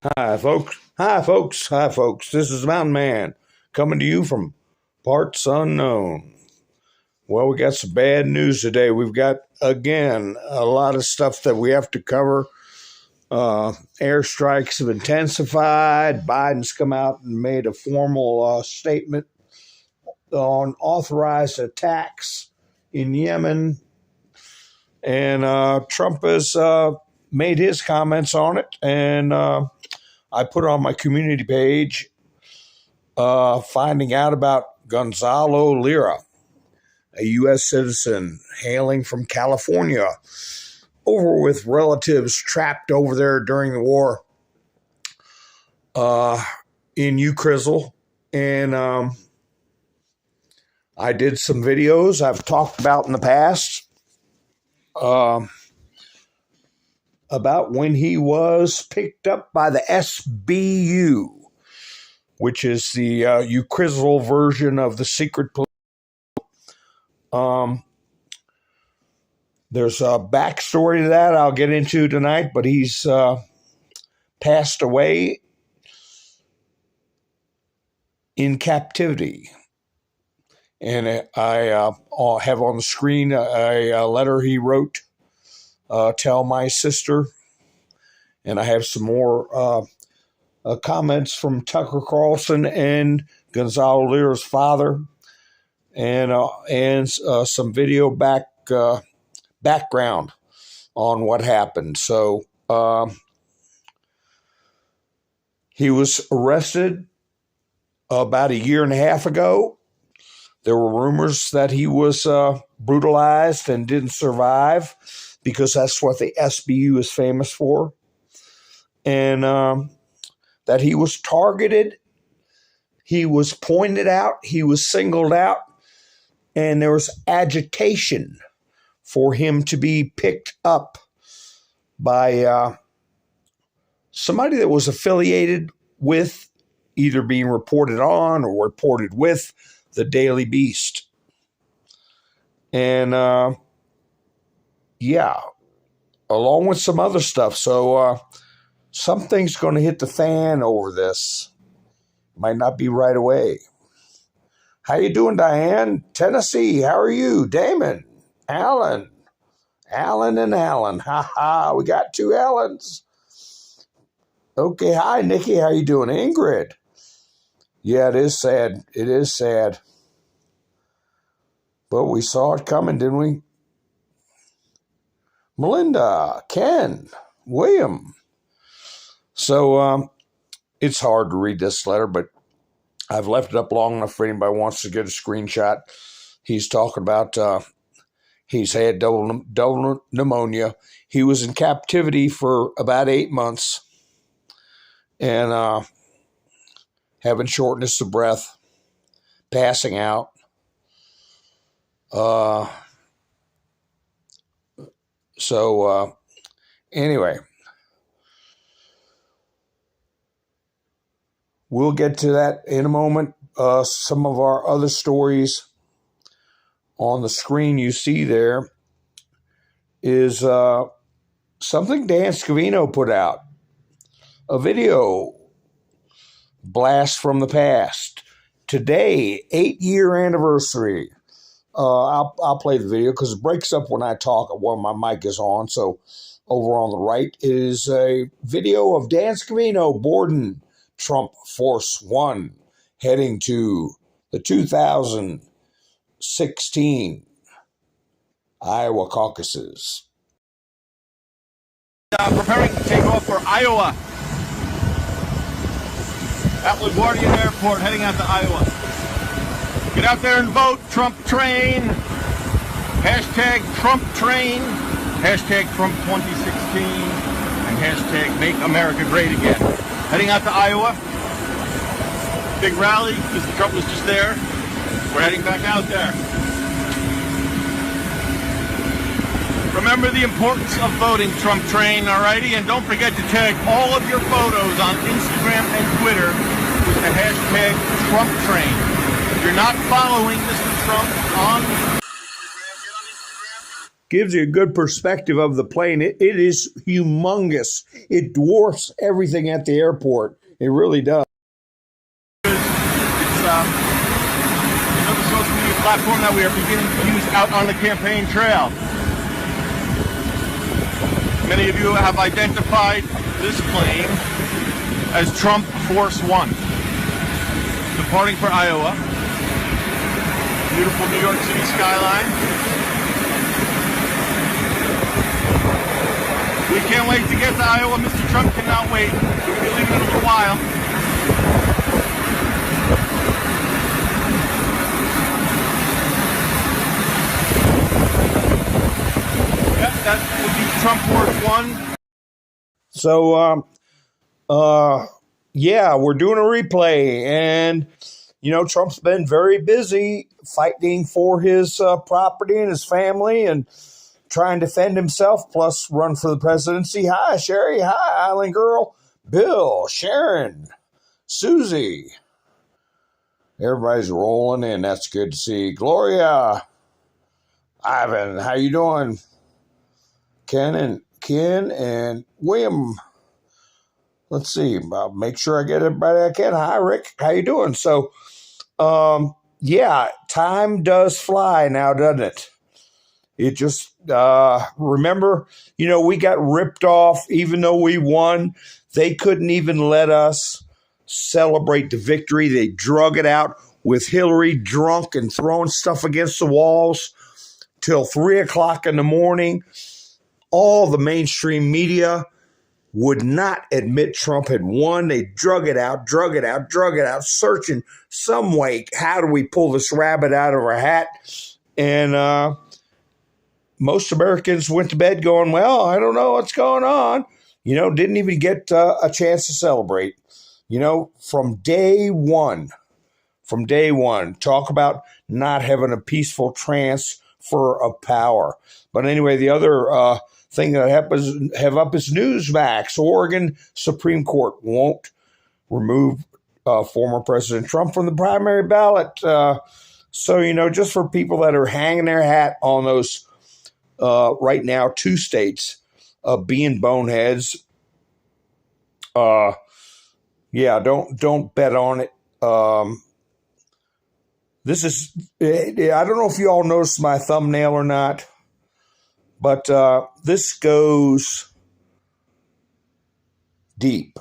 Hi, folks. Hi, folks. Hi, folks. This is Mountainman coming to you from parts unknown. Well, we got some bad news today. We've got, again, a lot of stuff that we have to cover. Airstrikes have intensified. Biden's come out and made a formal statement on authorized attacks in Yemen. And Trump has made his comments on it. And I put on my community page finding out about Gonzalo Lira, a U.S. citizen hailing from California, over with relatives trapped over there during the war in Ukraine. And I did some videos I've talked about in the past about when he was picked up by the SBU, which is the Ukraine version of the secret police. There's a backstory to that I'll get into tonight, but he's passed away in captivity. And I have on the screen a letter he wrote, Tell My Sister. And I have some more comments from Tucker Carlson and Gonzalo Lira's father, and some video background on what happened. So he was arrested about a year and a half ago. There were rumors that he was brutalized and didn't survive, because that's what the SBU is famous for. And that he was targeted, he was pointed out, he was singled out, and there was agitation for him to be picked up by somebody that was affiliated with, either being reported on or reported with, the Daily Beast. And along with some other stuff. So something's going to hit the fan over this. Might not be right away. How you doing, Diane? Tennessee, how are you? Damon, Alan and Alan. Ha ha, we got two Allens. Okay, hi, Nikki, how you doing? Ingrid. Yeah, it is sad. It is sad. But we saw it coming, didn't we? Melinda, Ken, William. So it's hard to read this letter, but I've left it up long enough for anybody who wants to get a screenshot. He's talking about he's had double pneumonia. He was in captivity for about 8 months and having shortness of breath, passing out. Anyway, we'll get to that in a moment. Some of our other stories on the screen you see there is something Dan Scavino put out, a video blast from the past. Today, 8-year anniversary. I'll play the video because it breaks up when I talk while my mic is on. So over on the right is a video of Dan Scavino boarding Trump Force One heading to the 2016 Iowa caucuses. Preparing to take off for Iowa. At LaGuardia Airport, heading out to Iowa. Get out there and vote. Trump train. Hashtag Trump train. Hashtag Trump 2016. And hashtag Make America Great Again. Heading out to Iowa. Big rally because Trump was just there. We're heading back out there. Remember the importance of voting, Trump train, alrighty? And don't forget to tag all of your photos on Instagram and Twitter with the hashtag Trump train. If you're not following Mr. Trump on Instagram, get on Instagram. gives you a good perspective of the plane. It is humongous. It dwarfs everything at the airport. It really does. It's another social media platform that we are beginning to use out on the campaign trail. Many of you have identified this plane as Trump Force One, departing for Iowa. Beautiful New York City skyline. We can't wait to get to Iowa. Mr. Trump cannot wait. We'll be leaving in a little while. Yep, that would be Trump Force One. So, yeah, we're doing a replay, and Trump's been very busy fighting for his property and his family, and trying to defend himself, plus run for the presidency. Hi, Sherry. Hi, Island Girl. Bill, Sharon, Susie. Everybody's rolling in. That's good to see. Gloria, Ivan, how you doing? Ken and William. Let's see. I'll make sure I get everybody I can. Hi, Rick. How you doing? So, yeah, time does fly now, doesn't it? It just, remember, we got ripped off. Even though we won, they couldn't even let us celebrate the victory. They drug it out with Hillary drunk and throwing stuff against the walls till 3 o'clock in the morning. All the mainstream media would not admit Trump had won. They drug it out, searching some way. How do we pull this rabbit out of our hat? And most Americans went to bed going, well, I don't know what's going on. Didn't even get a chance to celebrate. From day one, talk about not having a peaceful transfer of power. But anyway, the other thing that happens have up is Newsmax. Oregon Supreme Court won't remove former President Trump from the primary ballot. So, just for people that are hanging their hat on those right now, 2 states being boneheads, yeah, don't bet on it. This is, I don't know if you all noticed my thumbnail or not, but this goes deep.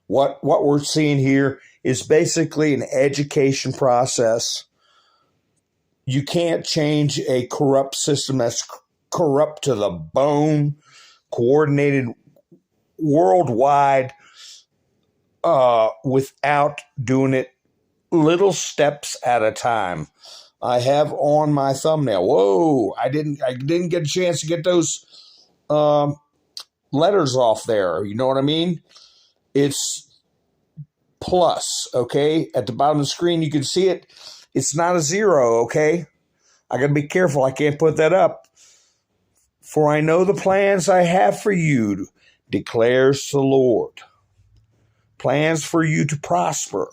What we're seeing here is basically an education process. You can't change a corrupt system that's corrupt to the bone, coordinated worldwide, without doing it little steps at a time. I have on my thumbnail. Whoa! I didn't get a chance to get those letters off there. You know what I mean? It's plus, okay? At the bottom of the screen, you can see it. It's not a 0, okay? I got to be careful. I can't put that up. For I know the plans I have for you, declares the Lord. Plans for you to prosper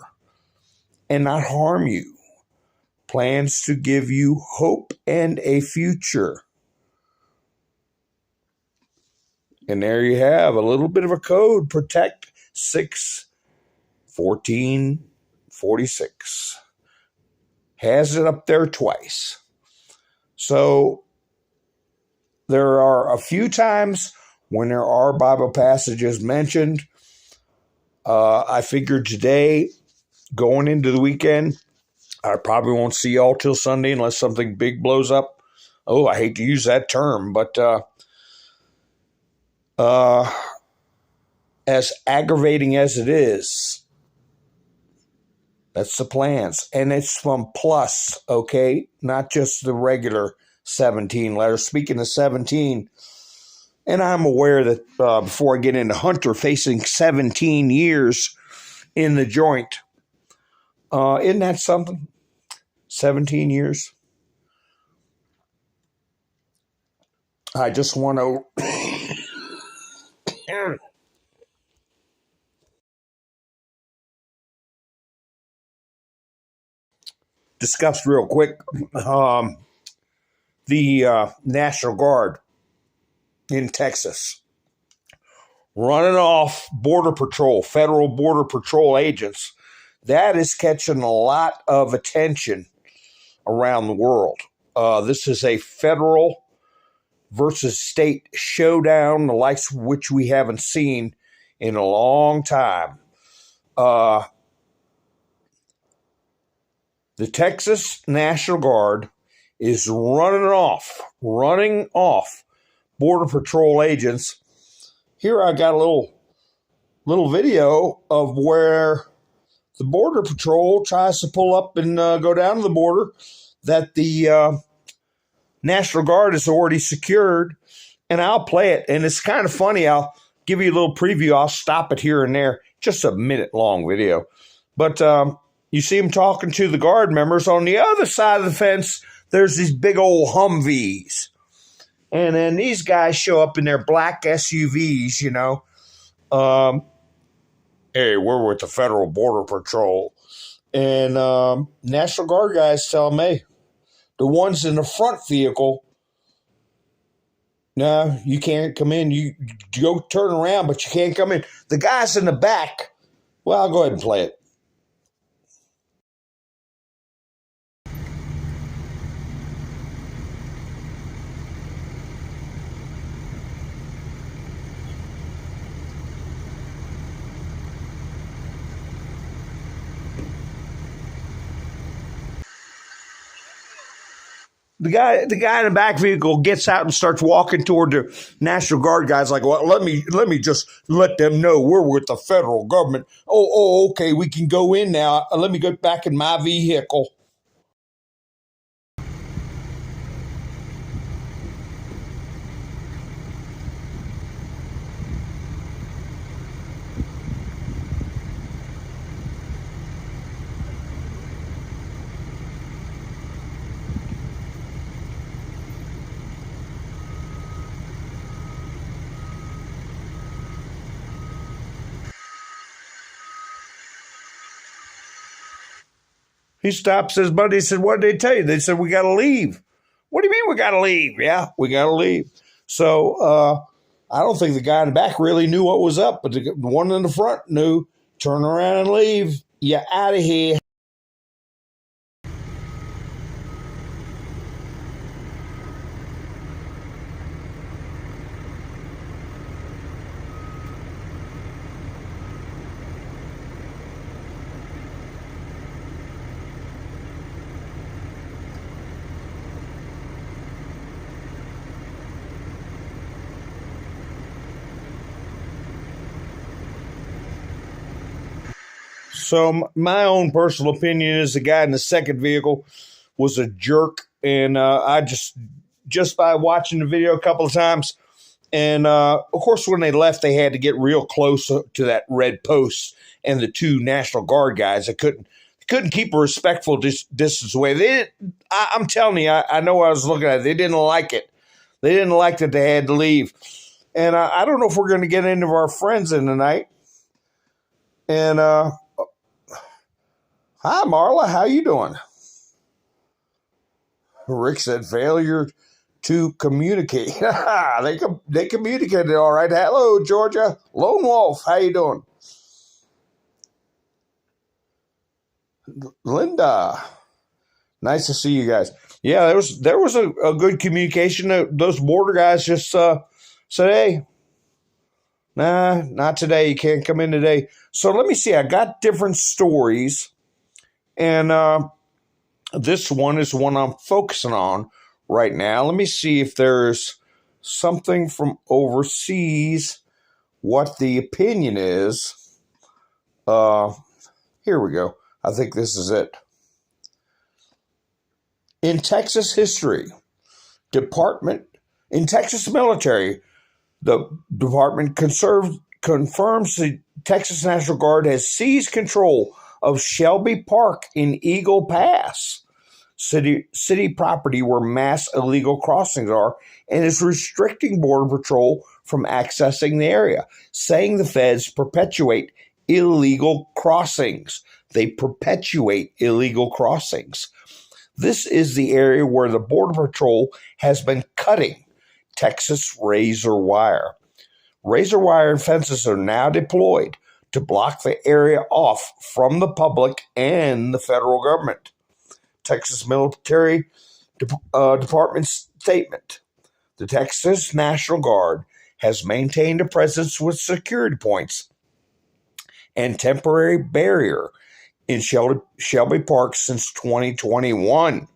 and not harm you. Plans to give you hope and a future. And there you have a little bit of a code. Protect 6/14/46. Has it up there twice. So there are a few times when there are Bible passages mentioned. I figured today, going into the weekend, I probably won't see y'all till Sunday unless something big blows up. Oh, I hate to use that term, but as aggravating as it is, that's the plans. And it's from plus, okay? Not just the regular 17 letters. Speaking of 17, and I'm aware that before I get into Hunter facing 17 years in the joint, isn't that something? 17 years. I just want to discuss real quick. the National Guard in Texas running off Border Patrol, federal Border Patrol agents. That is catching a lot of attention around the world. This is a federal versus state showdown, the likes of which we haven't seen in a long time. The Texas National Guard is running off Border Patrol agents. Here I got a little video of where the Border Patrol tries to pull up and go down to the border that the National Guard has already secured, and I'll play it. And it's kind of funny. I'll give you a little preview. I'll stop it here and there. Just a minute-long video. But you see him talking to the Guard members. On the other side of the fence, there's these big old Humvees. And then these guys show up in their black SUVs, you know. Hey, we're with the Federal Border Patrol. And National Guard guys tell them, hey, the ones in the front vehicle, no, you can't come in. You go turn around, but you can't come in. The guys in the back, well, I'll go ahead and play it. The guy in the back vehicle gets out and starts walking toward the National Guard guys like, well, let me just let them know we're with the federal government. Oh, okay, we can go in now. Let me get back in my vehicle. He stops his buddy. He said, what did they tell you? They said, we got to leave. What do you mean we got to leave? Yeah, we got to leave. So I don't think the guy in the back really knew what was up, but the one in the front knew. Turn around and leave. You're out of here. So my own personal opinion is the guy in the second vehicle was a jerk, and I just by watching the video a couple of times, and of course when they left, they had to get real close to that red post, and the two National Guard guys, they couldn't keep a respectful distance away. I'm telling you, I know I was looking at it. They didn't like it. They didn't like that they had to leave, and I don't know if we're going to get into our friends in tonight, and hi, Marla. How you doing? Rick said failure to communicate. They communicated all right. Hello, Georgia. Lone Wolf. How you doing? Linda. Nice to see you guys. Yeah, there was a good communication. Those border guys just said, hey, nah, not today. You can't come in today. So let me see. I got different stories. And this one is the one I'm focusing on right now. Let me see if there's something from overseas, what the opinion is. Here we go. I think this is it. In Texas history, in Texas military, the department confirms the Texas National Guard has seized control of Shelby Park in Eagle Pass, city property where mass illegal crossings are, and is restricting Border Patrol from accessing the area, saying the feds perpetuate illegal crossings. They perpetuate illegal crossings. This is the area where the Border Patrol has been cutting Texas razor wire. Razor wire fences are now deployed to block the area off from the public and the federal government. Texas Military Department statement. The Texas National Guard has maintained a presence with security points and temporary barrier in Shelby Park since 2021.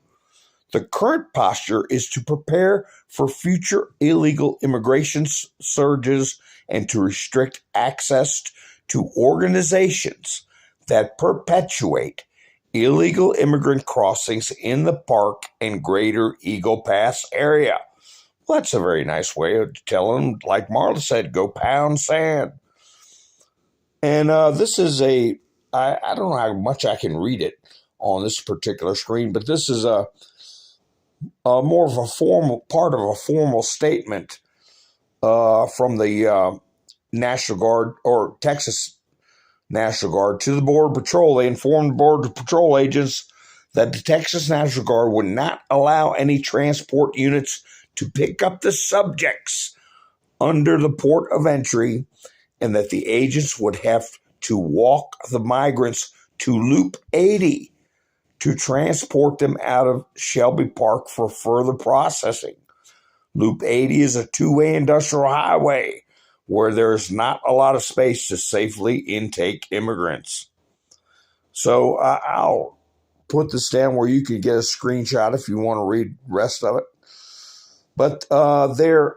The current posture is to prepare for future illegal immigration surges and to restrict access to organizations that perpetuate illegal immigrant crossings in the park and greater Eagle Pass area. Well, that's a very nice way of telling, like Marla said, go pound sand. And this is I don't know how much I can read it on this particular screen, but this is a more of a formal part of a formal statement from the National Guard or Texas National Guard to the Border Patrol. They informed Border Patrol agents that the Texas National Guard would not allow any transport units to pick up the subjects under the port of entry, and that the agents would have to walk the migrants to Loop 80 to transport them out of Shelby Park for further processing. Loop 80 is a two-way industrial highway where there's not a lot of space to safely intake immigrants. So I'll put this down where you can get a screenshot if you want to read the rest of it. But they're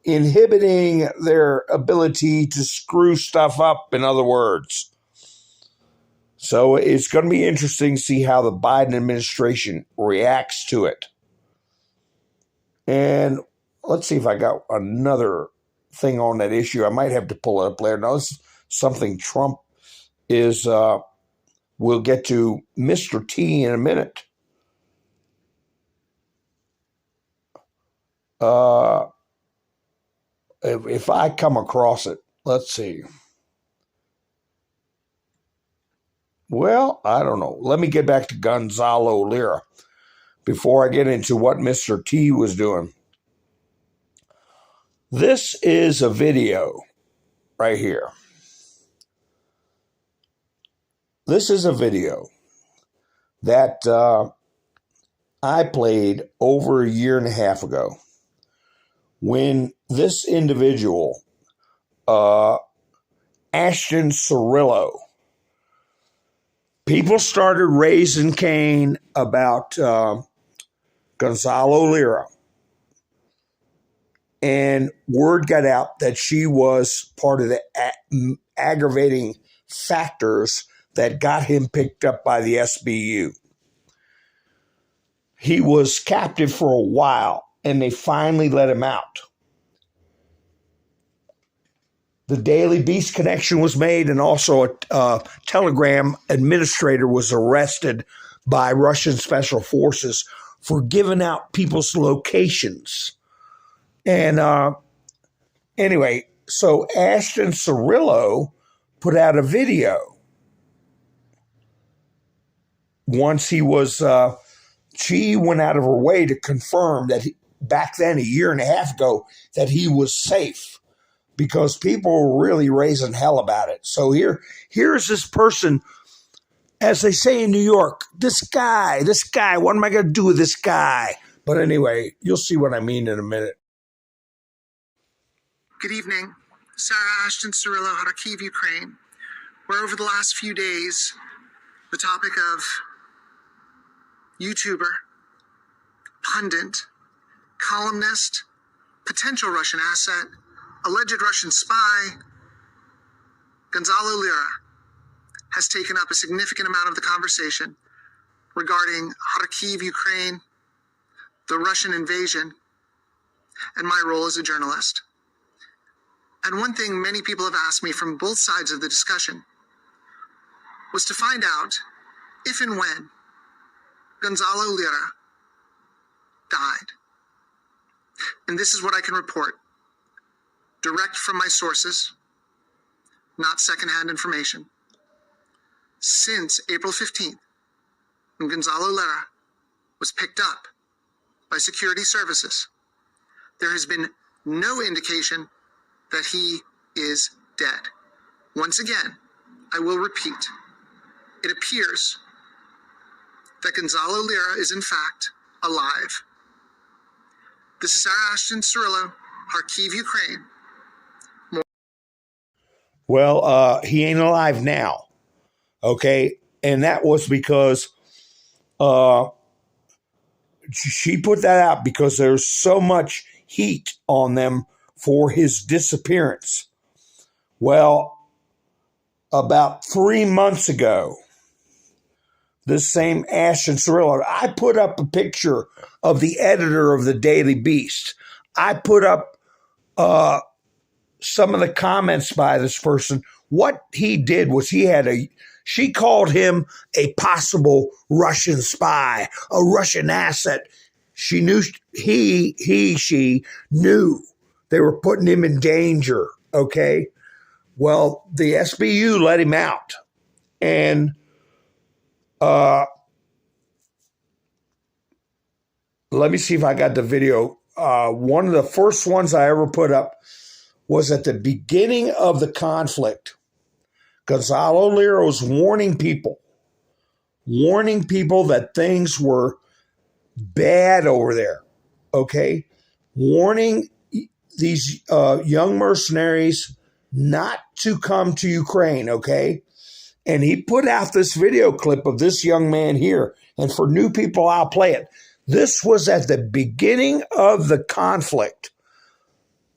inhibiting their ability to screw stuff up, in other words. So it's going to be interesting to see how the Biden administration reacts to it. And let's see if I got another thing on that issue. I might have to pull it up later. Now, this is something Trump is, we'll get to Mr. T in a minute. If I come across it, let's see. Well, I don't know. Let me get back to Gonzalo Lira before I get into what Mr. T was doing. This is a video right here. This is a video that I played over a year and a half ago when this individual, Ashton Cirillo, people started raising Cain about Gonzalo Lira. And word got out that she was part of the aggravating factors that got him picked up by the SBU. He was captive for a while, and they finally let him out. The Daily Beast connection was made, and also a Telegram administrator was arrested by Russian special forces for giving out people's locations. And anyway, so Ashton Cirillo put out a video once he was, she went out of her way to confirm that back then, a year and a half ago, that he was safe because people were really raising hell about it. So here's this person, as they say in New York, this guy, what am I going to do with this guy? But anyway, you'll see what I mean in a minute. Good evening. Sarah Ashton Cirillo, Kharkiv, Ukraine, where over the last few days, the topic of YouTuber, pundit, columnist, potential Russian asset, alleged Russian spy, Gonzalo Lira, has taken up a significant amount of the conversation regarding Kharkiv, Ukraine, the Russian invasion, and my role as a journalist. And one thing many people have asked me from both sides of the discussion was to find out if and when Gonzalo Lira died. And this is what I can report, direct from my sources, not secondhand information. Since April 15th, when Gonzalo Lira was picked up by security services. There has been no indication that he is dead. Once again, I will repeat, it appears that Gonzalo Lira is in fact alive. This is Sarah Ashton Cirillo, Kharkiv, Ukraine. Well, he ain't alive now, okay? And that was because she put that out because there's so much heat on them for his disappearance. Well, about 3 months ago, this same Ashton Cirillo, I put up a picture of the editor of the Daily Beast. I put up some of the comments by this person. What he did was she called him a possible Russian spy, a Russian asset. She knew she knew they were putting him in danger, okay? Well, the SBU let him out. And let me see if I got the video. One of the first ones I ever put up was at the beginning of the conflict. Gonzalo Lira was warning people that things were bad over there, okay? Warning these young mercenaries not to come to Ukraine, okay? And he put out this video clip of this young man here. And for new people, I'll play it. This was at the beginning of the conflict.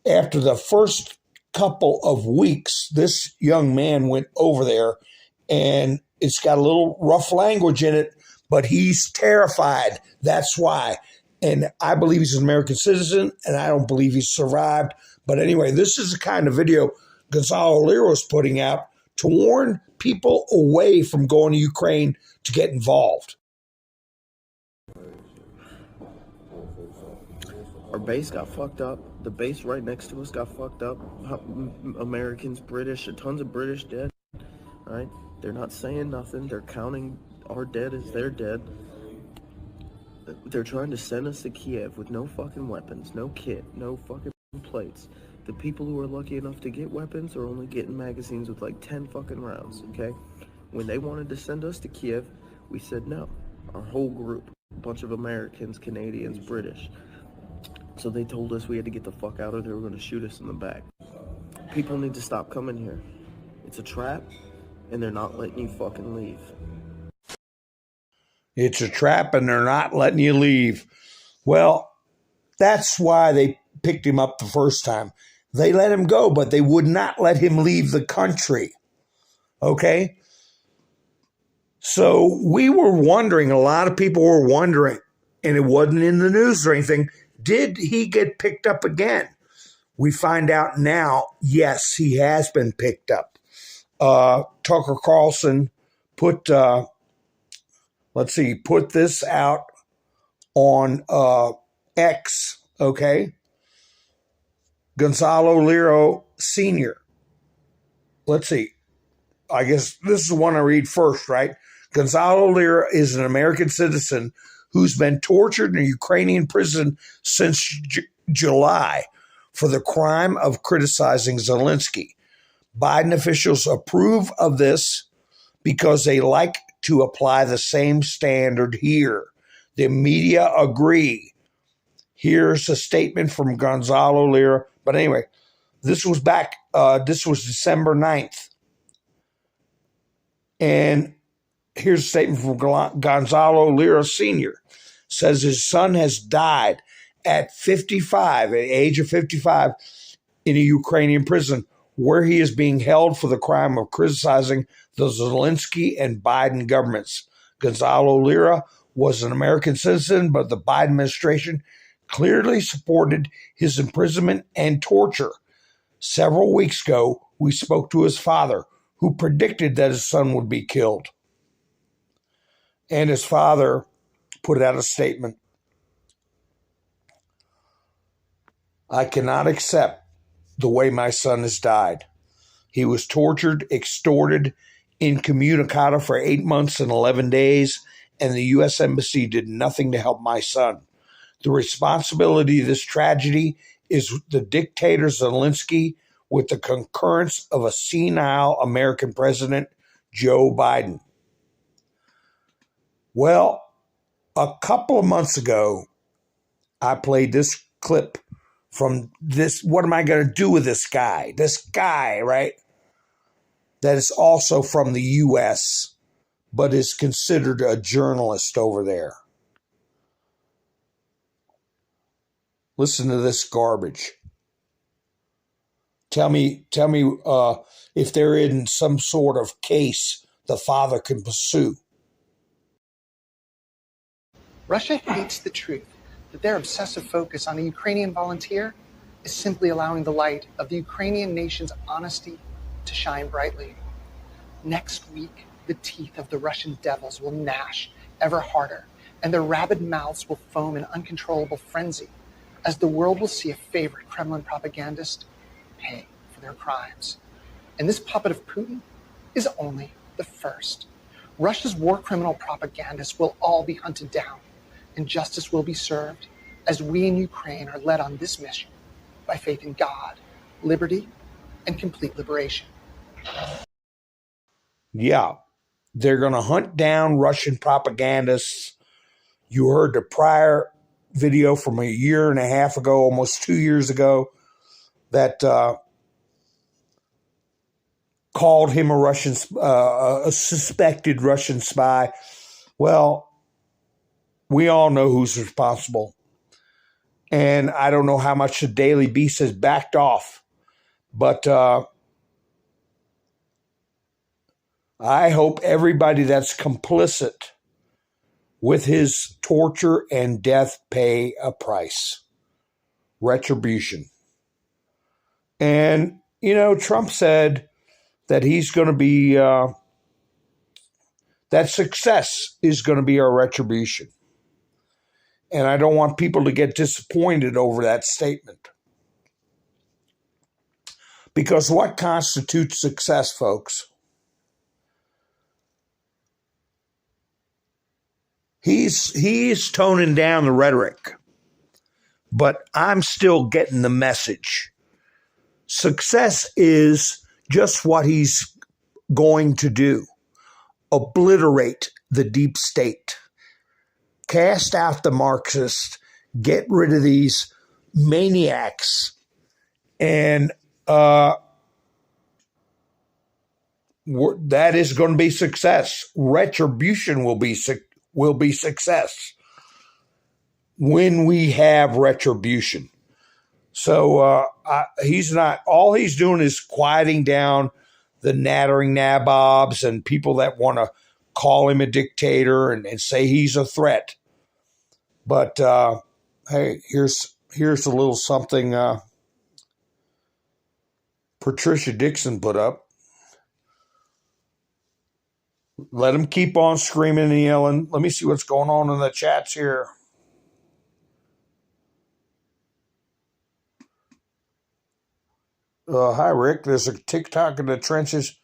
After the first couple of weeks, this young man went over there, and it's got a little rough language in it, but he's terrified. That's why. And I believe he's an American citizen, and I don't believe he's survived. But anyway, this is the kind of video Gonzalo Lira was putting out to warn people away from going to Ukraine to get involved. Our base got fucked up. The base right next to us got fucked up. Americans, British, tons of British dead. All right? They're not saying nothing. They're counting our dead as their dead. They're trying to send us to Kiev with no fucking weapons, no kit, no fucking plates. The people who are lucky enough to get weapons are only getting magazines with like 10 fucking rounds, okay? When they wanted to send us to Kiev, we said no. Our whole group, a bunch of Americans, Canadians, British. So they told us we had to get the fuck out or they were going to shoot us in the back. People need to stop coming here. It's a trap, and they're not letting you fucking leave. It's a trap, and they're not letting you leave. Well, that's why they picked him up the first time. They let him go, but they would not let him leave the country. Okay? So we were wondering, a lot of people were wondering, and it wasn't in the news or anything, did he get picked up again? We find out now, yes, he has been picked up. Tucker Carlson put this out on X, okay? Gonzalo Lira Sr. Let's see. I guess this is the one I read first, right? Gonzalo Lira is an American citizen who's been tortured in a Ukrainian prison since July for the crime of criticizing Zelensky. Biden officials approve of this because they like to apply the same standard here. The media agree. Here's a statement from Gonzalo Lira. But anyway, this was December 9th. And here's a statement from Gonzalo Lira Sr. Says his son has died at 55, at the age of 55, in a Ukrainian prison where he is being held for the crime of criticizing the Zelensky and Biden governments. Gonzalo Lira was an American citizen, but the Biden administration clearly supported his imprisonment and torture. Several weeks ago, we spoke to his father, who predicted that his son would be killed. And his father put out a statement. I cannot accept the way my son has died. He was tortured, extorted, incommunicado for 8 months and 11 days, and the U.S. Embassy did nothing to help my son. The responsibility of this tragedy is the dictator Zelensky, with the concurrence of a senile American president, Joe Biden. Well, a couple of months ago, I played this clip from this. What am I going to do with this guy? This guy, right? That is also from the U.S., but is considered a journalist over there. Listen to this garbage. Tell me if they're in some sort of case the father can pursue. Russia hates the truth that their obsessive focus on a Ukrainian volunteer is simply allowing the light of the Ukrainian nation's honesty to shine brightly. Next week, the teeth of the Russian devils will gnash ever harder, and their rabid mouths will foam in uncontrollable frenzy as the world will see a favorite Kremlin propagandist pay for their crimes. And this puppet of Putin is only the first. Russia's war criminal propagandists will all be hunted down, and justice will be served as we in Ukraine are led on this mission by faith in God, liberty, and complete liberation. Yeah, they're going to hunt down Russian propagandists. You heard the prior video from a year and a half ago, almost 2 years ago, that called him a suspected Russian spy. Well, we all know who's responsible. And I don't know how much the Daily Beast has backed off, but I hope everybody that's complicit with his torture and death pay a price. Retribution. And, Trump said that he's going to be, that success is going to be our retribution. And I don't want people to get disappointed over that statement. Because what constitutes success, folks? He's toning down the rhetoric, but I'm still getting the message. Success is just what he's going to do. Obliterate the deep state. Cast out the Marxists. Get rid of these maniacs. And that is going to be success. Retribution will be success when we have retribution. So all he's doing is quieting down the nattering nabobs and people that want to call him a dictator and say he's a threat. But hey, here's a little something Patricia Dixon put up. Let him keep on screaming and yelling. Let me see what's going on in the chats here. Hi, Rick. There's a TikTok in the trenches.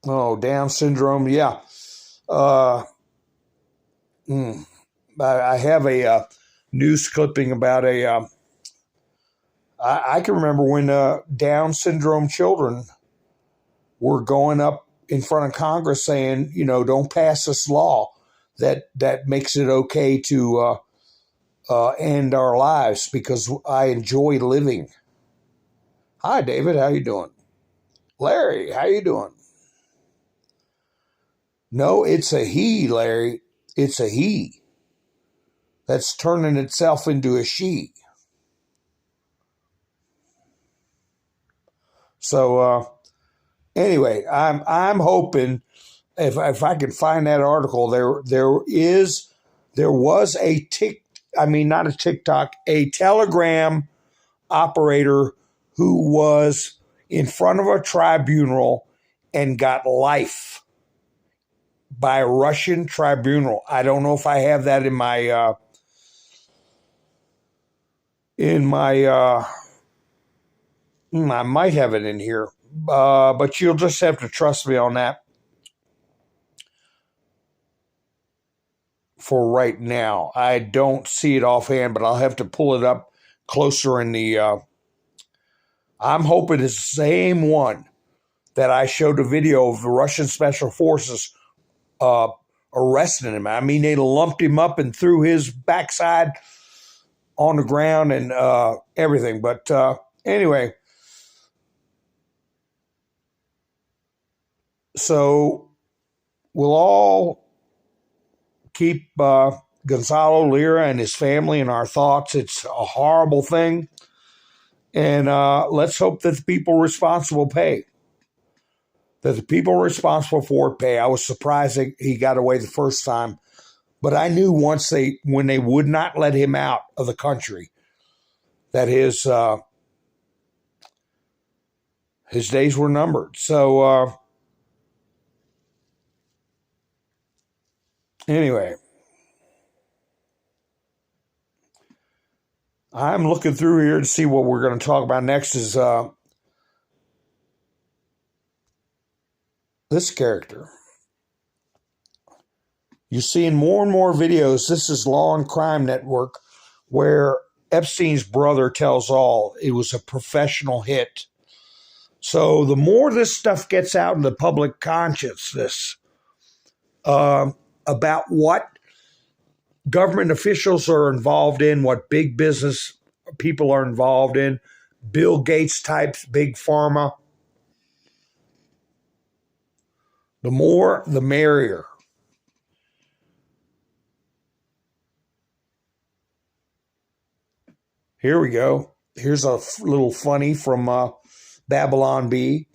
Oh, Down syndrome. Yeah. I have a news clipping about I can remember when Down syndrome children were going up in front of Congress saying, don't pass this law that makes it okay to end our lives because I enjoy living. Hi, David. How you doing? Larry, how you doing? No, it's a he, Larry. It's a he that's turning itself into a she. So anyway, I'm hoping if I can find that article, there was a Telegram operator who was in front of a tribunal and got life by a Russian tribunal. I don't know if I have that in my I might have it in here, but you'll just have to trust me on that. for right now. I don't see it offhand, but I'll have to pull it up closer in the... I'm hoping it's the same one that I showed a video of the Russian Special Forces arresting him. I mean, they lumped him up and threw his backside on the ground and everything. But anyway, so we'll all keep Gonzalo Lira and his family in our thoughts. It's a horrible thing. And let's hope that the people responsible pay. That the people responsible for it pay. I was surprised that he got away the first time. But I knew when they would not let him out of the country, that his days were numbered. So anyway, I'm looking through here to see what we're going to talk about next. Is this character. You're seeing more and more videos. This is Law and Crime Network, where Epstein's brother tells all. It was a professional hit. So the more this stuff gets out in the public consciousness about what government officials are involved in, what big business people are involved in, Bill Gates types, big pharma, the more, the merrier. Here we go. Here's a little funny from Babylon Bee.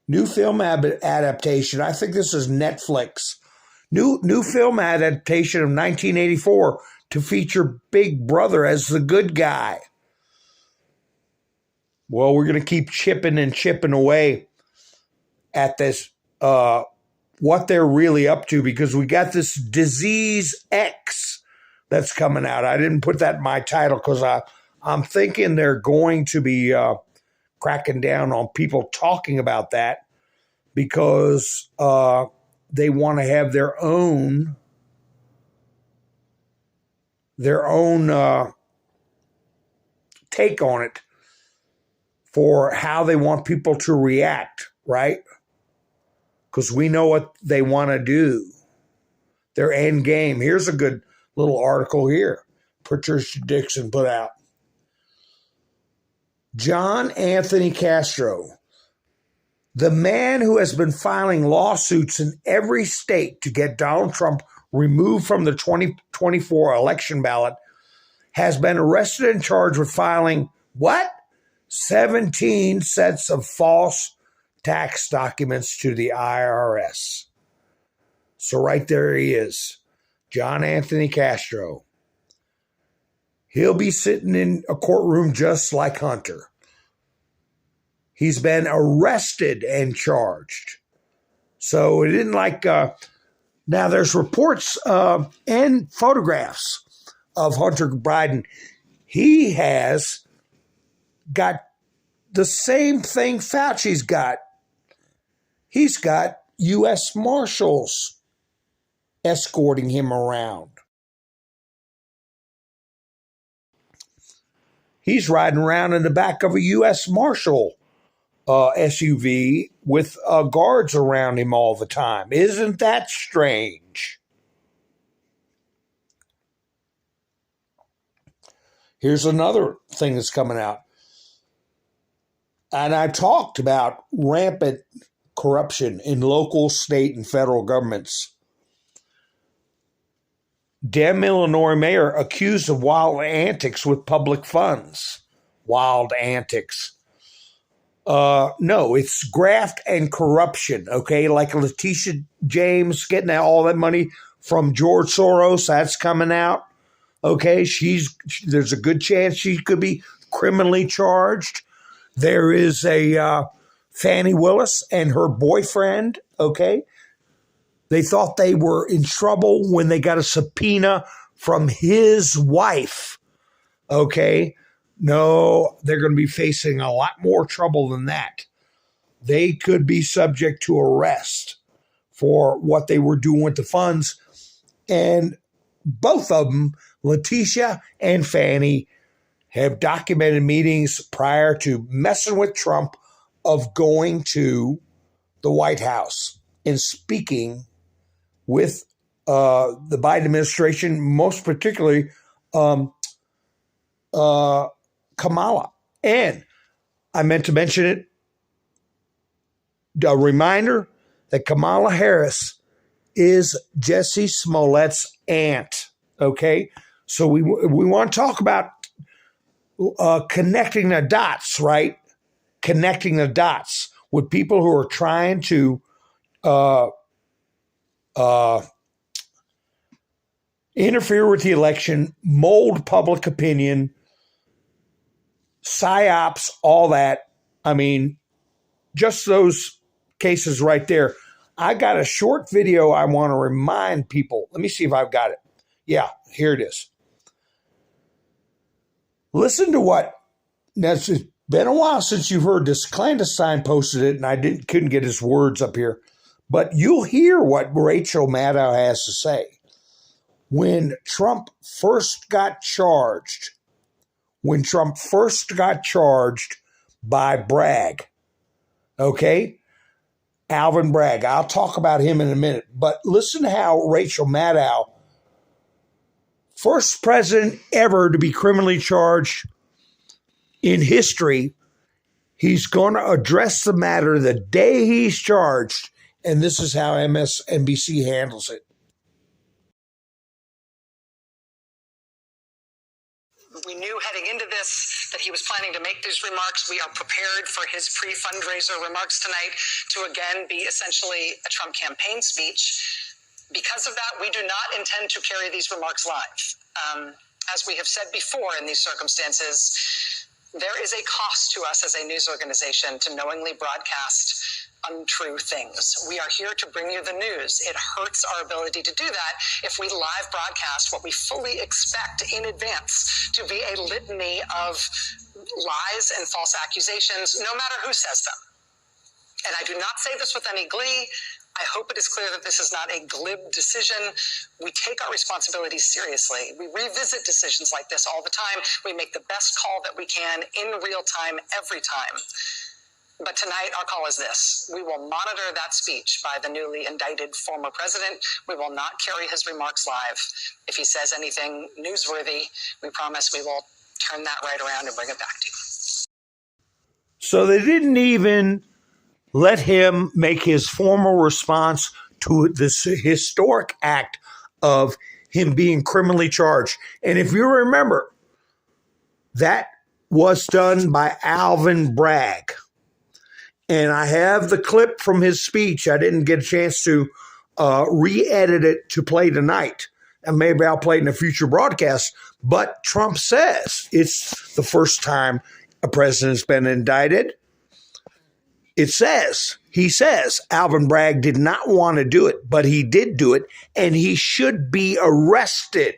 New film adaptation. I think this is Netflix. New film adaptation of 1984 to feature Big Brother as the good guy. Well, we're going to keep chipping away at this, what they're really up to, because we got this Disease X that's coming out. I didn't put that in my title because I'm thinking they're going to be cracking down on people talking about that, because they want to have their own take on it for how they want people to react, right? Because we know what they want to do. Their end game. Here's a good little article here. Patricia Dixon put out. John Anthony Castro, the man who has been filing lawsuits in every state to get Donald Trump removed from the 2024 election ballot, has been arrested and charged with filing what? 17 sets of false tax documents to the IRS. So right there he is, John Anthony Castro. He'll be sitting in a courtroom just like Hunter. He's been arrested and charged. So it isn't like, now there's reports and photographs of Hunter Biden. He has got the same thing Fauci's got. He's got U.S. Marshals escorting him around. He's riding around in the back of a U.S. Marshal SUV with guards around him all the time. Isn't that strange? Here's another thing that's coming out. And I talked about rampant corruption in local, state, and federal governments. Dem Illinois mayor accused of wild antics with public funds. Wild antics. No, it's graft and corruption, okay? Like Letitia James getting all that money from George Soros, that's coming out, okay? There's a good chance she could be criminally charged. There is a Fannie Willis and her boyfriend, okay? They thought they were in trouble when they got a subpoena from his wife, okay? No, they're going to be facing a lot more trouble than that. They could be subject to arrest for what they were doing with the funds. And both of them, Letitia and Fannie, have documented meetings prior to messing with Trump of going to the White House and speaking with the Biden administration, most particularly Kamala. And I meant to mention it, a reminder that Kamala Harris is Jesse Smollett's aunt, okay? So we want to talk about connecting the dots, right? Connecting the dots with people who are trying to interfere with the election, mold public opinion, psyops, all that. I mean, just those cases right there. I got a short video I want to remind people. Let me see if I've got it. Yeah, here it is. Listen to what, now it's been a while since you've heard this. Clandestine posted it, and I couldn't get his words up here. But you'll hear what Rachel Maddow has to say. When Trump first got charged by Bragg, okay? Alvin Bragg. I'll talk about him in a minute. But listen to how Rachel Maddow, first president ever to be criminally charged in history, he's going to address the matter the day he's charged, and this is how MSNBC handles it. We knew heading into this that he was planning to make these remarks. We are prepared for his pre-fundraiser remarks tonight to again be essentially a Trump campaign speech. Because of that, we do not intend to carry these remarks live. As we have said before in these circumstances, there is a cost to us as a news organization to knowingly broadcast untrue things. We are here to bring you the news. It hurts our ability to do that if we live broadcast what we fully expect in advance to be a litany of lies and false accusations, no matter who says them. And I do not say this with any glee. I hope it is clear that this is not a glib decision. We take our responsibilities seriously. We revisit decisions like this all the time. We make the best call that we can in real time, every time. But tonight, our call is this. We will monitor that speech by the newly indicted former president. We will not carry his remarks live. If he says anything newsworthy, we promise we will turn that right around and bring it back to you. So they didn't even let him make his formal response to this historic act of him being criminally charged. And if you remember, that was done by Alvin Bragg. And I have the clip from his speech. I didn't get a chance to re-edit it to play tonight. And maybe I'll play it in a future broadcast. But Trump says it's the first time a president's been indicted. He says Alvin Bragg did not want to do it, but he did do it, and he should be arrested.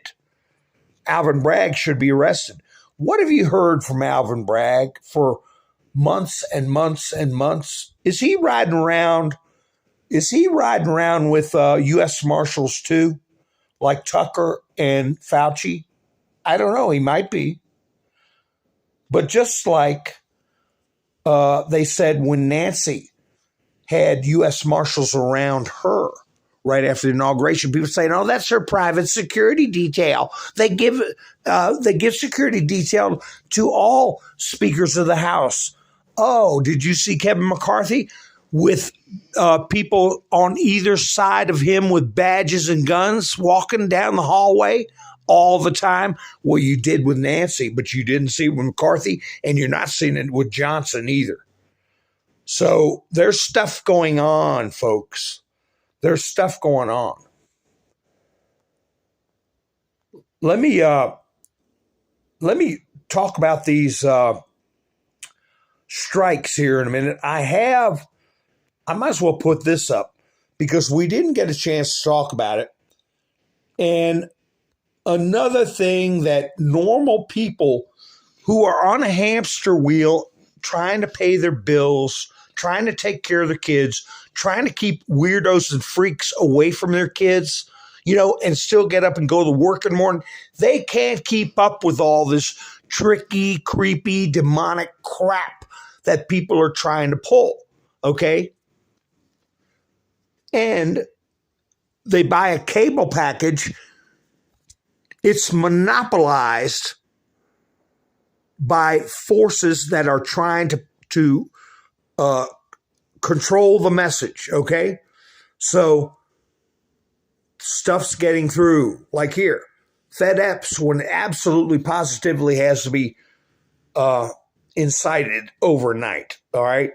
Alvin Bragg should be arrested. What have you heard from Alvin Bragg for months and months and months? Is he riding around with U.S. Marshals too, like Tucker and Fauci? I don't know. He might be. But just like they said when Nancy had U.S. Marshals around her right after the inauguration, people saying, "Oh, that's her private security detail." They give security detail to all speakers of the House. Oh, did you see Kevin McCarthy with people on either side of him with badges and guns walking down the hallway all the time? Well, you did with Nancy, but you didn't see it with McCarthy, and you're not seeing it with Johnson either. So there's stuff going on, folks. There's stuff going on. Let me talk about these strikes here in a minute. I might as well put this up because we didn't get a chance to talk about it. And another thing that normal people who are on a hamster wheel trying to pay their bills, trying to take care of their kids, trying to keep weirdos and freaks away from their kids, and still get up and go to work in the morning. They can't keep up with all this tricky, creepy, demonic crap that people are trying to pull, okay? And they buy a cable package. It's monopolized by forces that are trying to control the message, okay? So stuff's getting through. Like here, FedEx, when it absolutely positively has to be incited overnight, all right?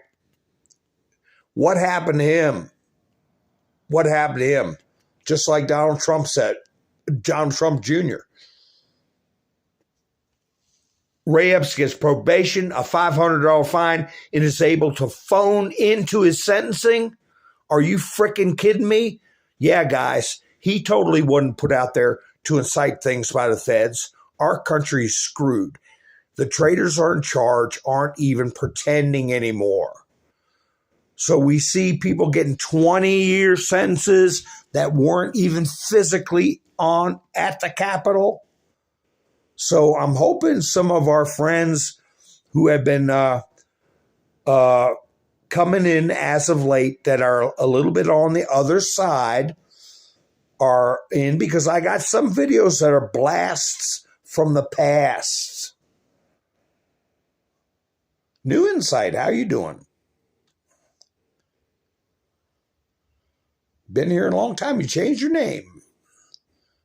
What happened to him? What happened to him? Just like Donald Trump said, Donald Trump Jr. Ray Epps gets probation, a $500 fine, and is able to phone into his sentencing. Are you freaking kidding me? Yeah, guys, he totally wasn't put out there to incite things by the feds. Our country's screwed. The traitors are in charge, aren't even pretending anymore. So we see people getting 20-year sentences that weren't even physically at the Capitol. So I'm hoping some of our friends who have been coming in as of late that are a little bit on the other side are in, because I got some videos that are blasts from the past. New Insight, how you doing? Been here a long time. You changed your name.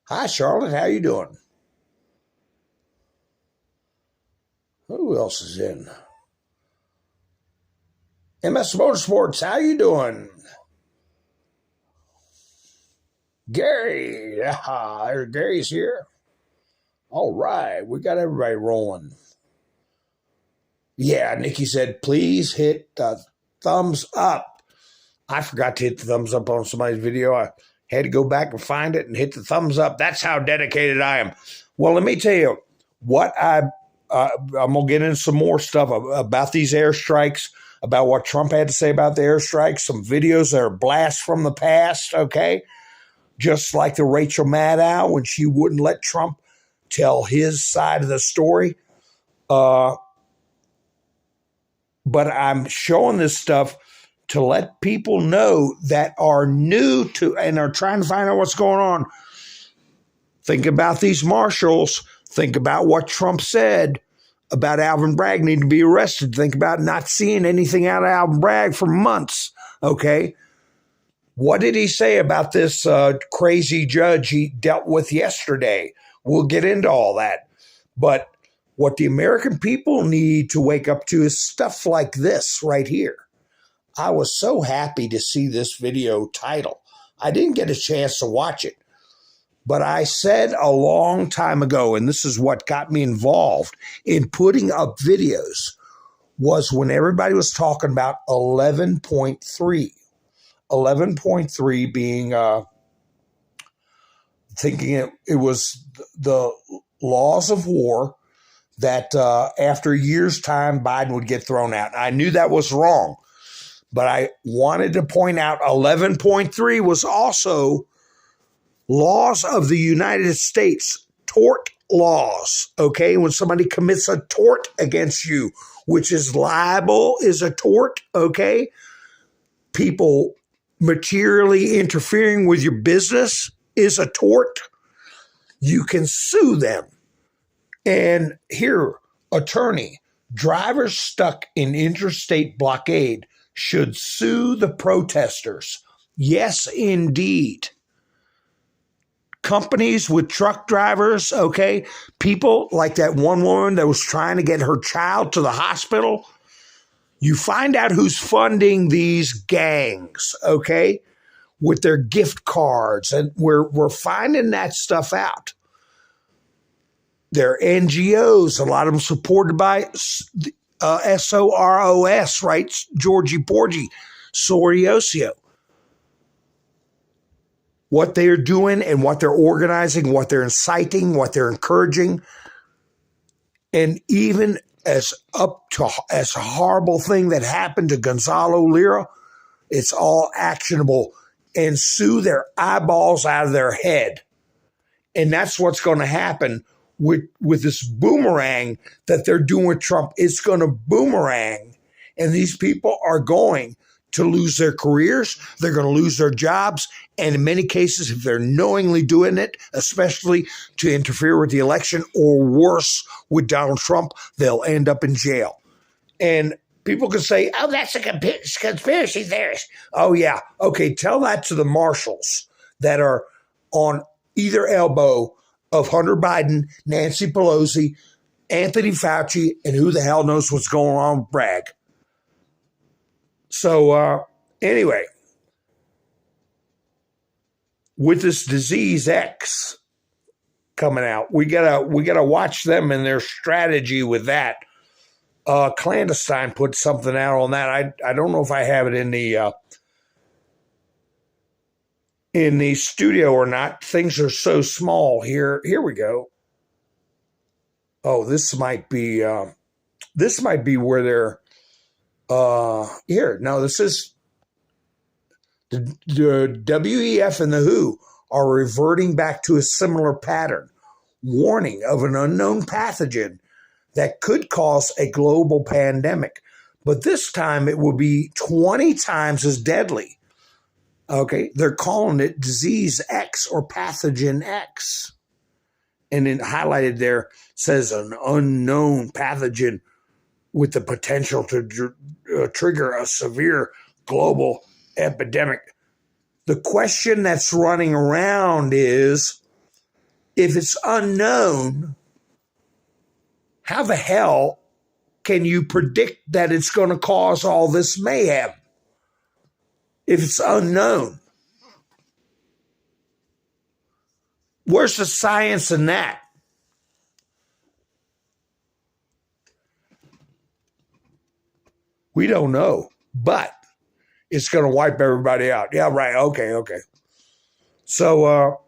Hi, Charlotte. How you doing? Who else is in? MS Motorsports, how you doing? Gary. Gary's here. All right. We got everybody rolling. Yeah, Nikki said, please hit the thumbs up. I forgot to hit the thumbs up on somebody's video. I had to go back and find it and hit the thumbs up. That's how dedicated I am. Well, let me tell you what I'm going to get into some more stuff about these airstrikes, about what Trump had to say about the airstrikes, some videos that are blasts from the past, okay? Just like the Rachel Maddow when she wouldn't let Trump tell his side of the story. But I'm showing this stuff to let people know that are new to and are trying to find out what's going on. Think about these marshals. Think about what Trump said about Alvin Bragg needing to be arrested. Think about not seeing anything out of Alvin Bragg for months, okay? What did he say about this crazy judge he dealt with yesterday? We'll get into all that. But what the American people need to wake up to is stuff like this right here. I was so happy to see this video title. I didn't get a chance to watch it, but I said a long time ago, and this is what got me involved in putting up videos, was when everybody was talking about 11.3. 11.3 being, thinking it was the laws of war that after a year's time, Biden would get thrown out. I knew that was wrong. But I wanted to point out 11.3 was also laws of the United States, tort laws, okay? When somebody commits a tort against you, which is libel is a tort, okay? People materially interfering with your business is a tort. You can sue them. And here, attorney, drivers stuck in interstate blockade should sue the protesters. Yes, indeed. Companies with truck drivers, okay? People like that one woman that was trying to get her child to the hospital. You find out who's funding these gangs, okay? With their gift cards. And we're finding that stuff out. They're NGOs, a lot of them supported by SOROS, right? Georgie Porgy, Soriosio. What they're doing and what they're organizing, what they're inciting, what they're encouraging. And even as a horrible thing that happened to Gonzalo Lira, it's all actionable and sue their eyeballs out of their head. And that's what's going to happen with this boomerang that they're doing with Trump. It's going to boomerang, and these people are going to lose their careers. They're going to lose their jobs. And in many cases, if they're knowingly doing it, especially to interfere with the election or worse with Donald Trump, they'll end up in jail. And people can say, oh, that's a conspiracy theorist. Oh, yeah. Okay, tell that to the marshals that are on either elbow of Hunter Biden, Nancy Pelosi, Anthony Fauci, and who the hell knows what's going on with Bragg. So anyway, with this disease X coming out, we gotta watch them and their strategy with that. Clandestine put something out on that. I don't know if I have it in the studio or not. Things are so small here. Here we go. Oh, this might be where they're here. No, this is the WEF and the WHO are reverting back to a similar pattern, warning of an unknown pathogen that could cause a global pandemic. But this time it will be 20 times as deadly. Okay, they're calling it disease X or pathogen X. And then highlighted there says an unknown pathogen with the potential to trigger a severe global epidemic. The question that's running around is, if it's unknown, how the hell can you predict that it's going to cause all this mayhem? If it's unknown, where's the science in that? We don't know, but it's going to wipe everybody out. Yeah, right. Okay. So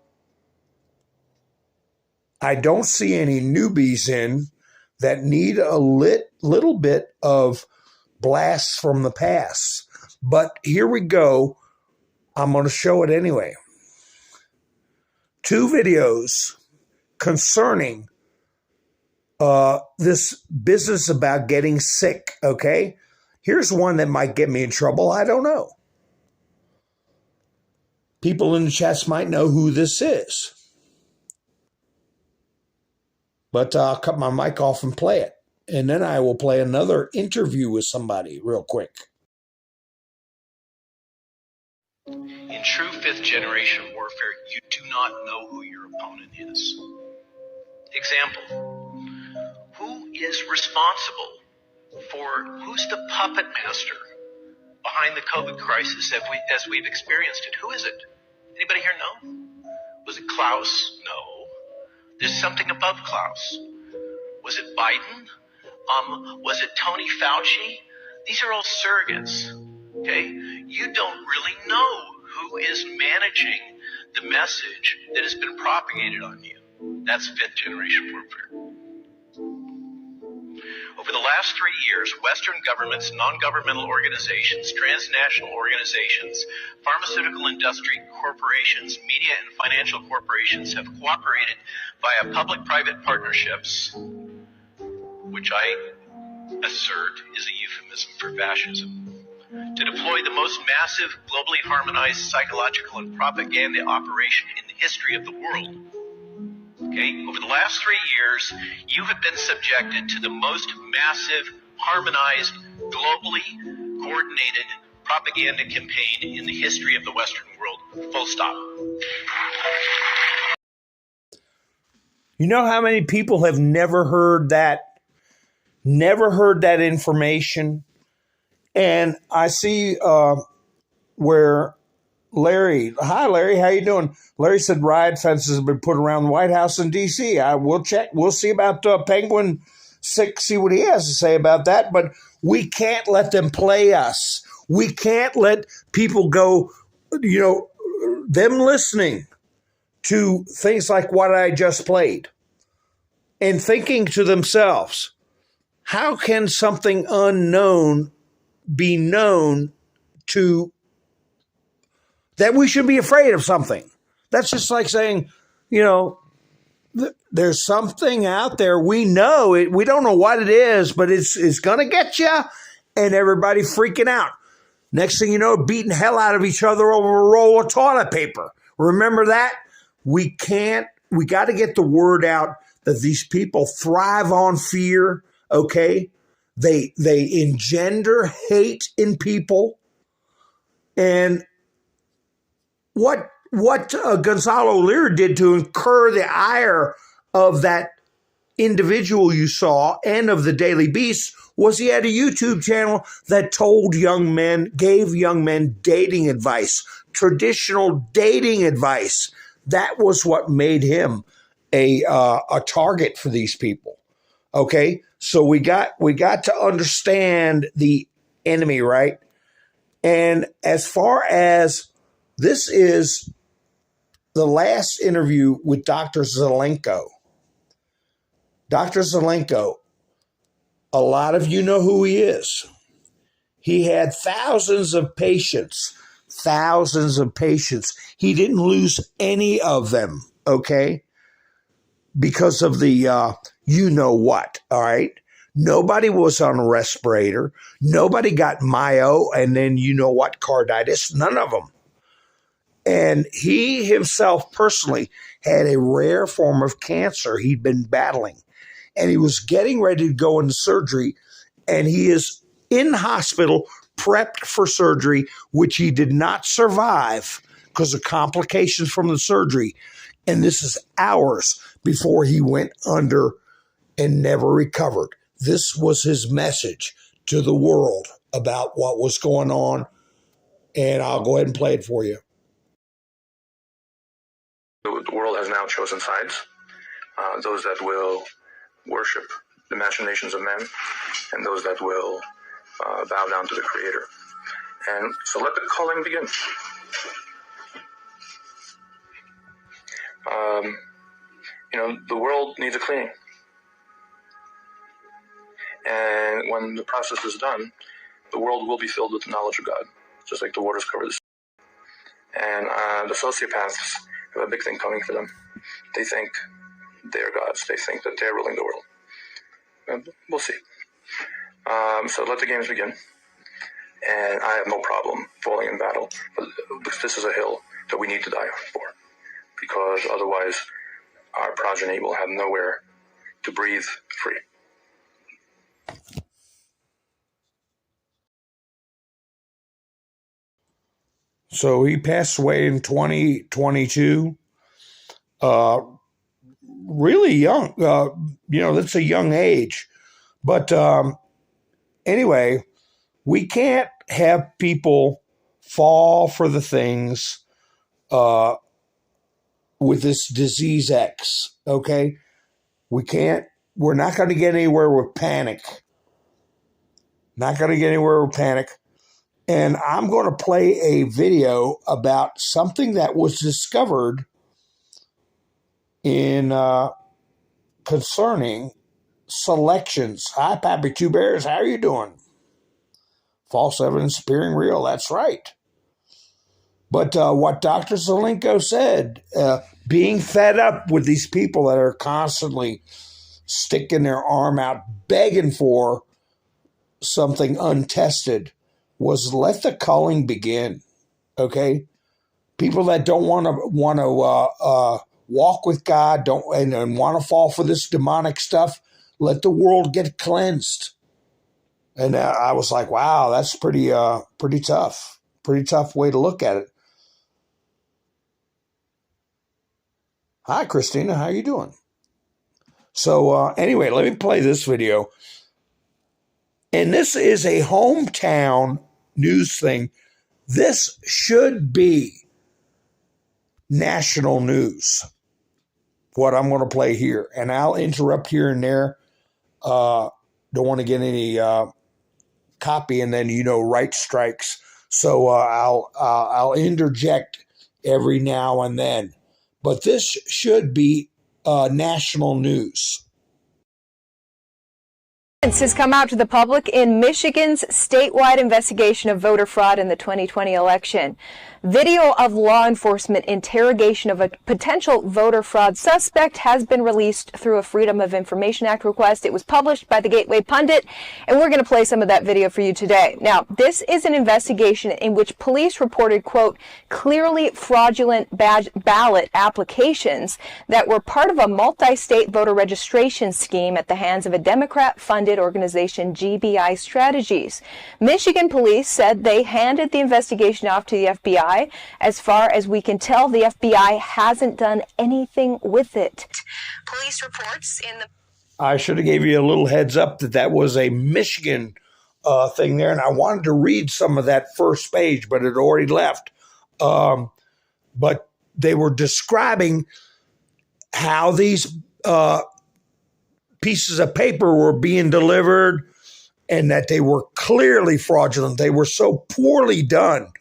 I don't see any newbies in that need a little bit of blasts from the past. But here we go. I'm going to show it anyway. 2 videos concerning this business about getting sick, okay? Here's one that might get me in trouble. I don't know. People in the chats might know who this is. But I'll cut my mic off and play it. And then I will play another interview with somebody real quick. In true fifth-generation warfare, you do not know who your opponent is. Example, who is responsible for who's the puppet master behind the COVID crisis as we've experienced it? Who is it? Anybody here know? Was it Klaus? No. There's something above Klaus. Was it Biden? Was it Tony Fauci? These are all surrogates. Okay? You don't really know who is managing the message that has been propagated on you. That's fifth generation warfare. Over the last 3 years, Western governments, non-governmental organizations, transnational organizations, pharmaceutical industry corporations, media and financial corporations have cooperated via public-private partnerships, which I assert is a euphemism for fascism, to deploy the most massive, globally harmonized psychological and propaganda operation in the history of the world. Okay, over the last 3 years, you have been subjected to the most massive, harmonized, globally coordinated propaganda campaign in the history of the Western world. Full stop. You know how many people have never heard that information? And I see where Larry, hi Larry, how you doing? Larry said riot fences have been put around the White House in D.C. We'll check. We'll see about Penguin 6, see what he has to say about that. But we can't let them play us. We can't let people go, them listening to things like what I just played and thinking to themselves, how can something unknown be known to that we should be afraid of something? That's just like saying, there's something out there. We know it. We don't know what it is, but it's going to get you, and everybody freaking out. Next thing you know, beating hell out of each other over a roll of toilet paper. Remember that? We got to get the word out that these people thrive on fear, okay? They engender hate in people. And what Gonzalo Lira did to incur the ire of that individual you saw and of the Daily Beast was he had a YouTube channel that gave young men dating advice, traditional dating advice. That was what made him a target for these people. Okay, so we got to understand the enemy, right? And as far as this is the last interview with Dr. Zelenko. Dr. Zelenko, a lot of you know who he is. He had thousands of patients. He didn't lose any of them, okay? Because of the you-know-what, all right? Nobody was on a respirator. Nobody got Mayo and then you-know-what carditis. None of them. And he himself personally had a rare form of cancer he'd been battling. And he was getting ready to go into surgery. And he is in hospital, prepped for surgery, which he did not survive because of complications from the surgery. And this is hours before he went under and never recovered. This was his message to the world about what was going on. And I'll go ahead and play it for you. The world has now chosen sides, those that will worship the machinations of men and those that will bow down to the Creator. And so let the culling begin. The world needs a cleaning. And when the process is done, the world will be filled with the knowledge of God, just like the waters cover the sea. And the sociopaths have a big thing coming for them. They think they're gods. They think that they're ruling the world. And we'll see. So let the games begin. And I have no problem falling in battle. But this is a hill that we need to die for. Because otherwise, our progeny will have nowhere to breathe free. So he passed away in 2022. Really young. That's a young age. But anyway, we can't have people fall for the things with this disease X, okay? We're not going to get anywhere with panic. Not going to get anywhere with panic. And I'm going to play a video about something that was discovered in concerning selections. Hi, Pappy Two Bears. How are you doing? False evidence appearing real. That's right. But what Dr. Zelenko said, being fed up with these people that are constantly sticking their arm out, begging for something untested, was let the culling begin. Okay, people that don't want to walk with God, and want to fall for this demonic stuff, let the world get cleansed. And I was like, wow, that's pretty tough. Pretty tough way to look at it. Hi, Christina. How you doing? So anyway, let me play this video. And this is a hometown news thing. This should be national news, what I'm going to play here. And I'll interrupt here and there. Don't want to get any copy and then, right strikes. So I'll interject every now and then. But this should be national news. Has come out to the public in Michigan's statewide investigation of voter fraud in the 2020 election. Video of law enforcement interrogation of a potential voter fraud suspect has been released through a Freedom of Information Act request. It was published by the Gateway Pundit, and we're going to play some of that video for you today. Now, this is an investigation in which police reported, quote, clearly fraudulent ballot applications that were part of a multi-state voter registration scheme at the hands of a Democrat-funded organization, GBI Strategies. Michigan police said they handed the investigation off to the FBI. As far as we can tell, the FBI hasn't done anything with it. Police reports in the... I should have gave you a little heads up that was a Michigan thing there, and I wanted to read some of that first page, but it already left. But they were describing how these pieces of paper were being delivered and that they were clearly fraudulent. They were so poorly done.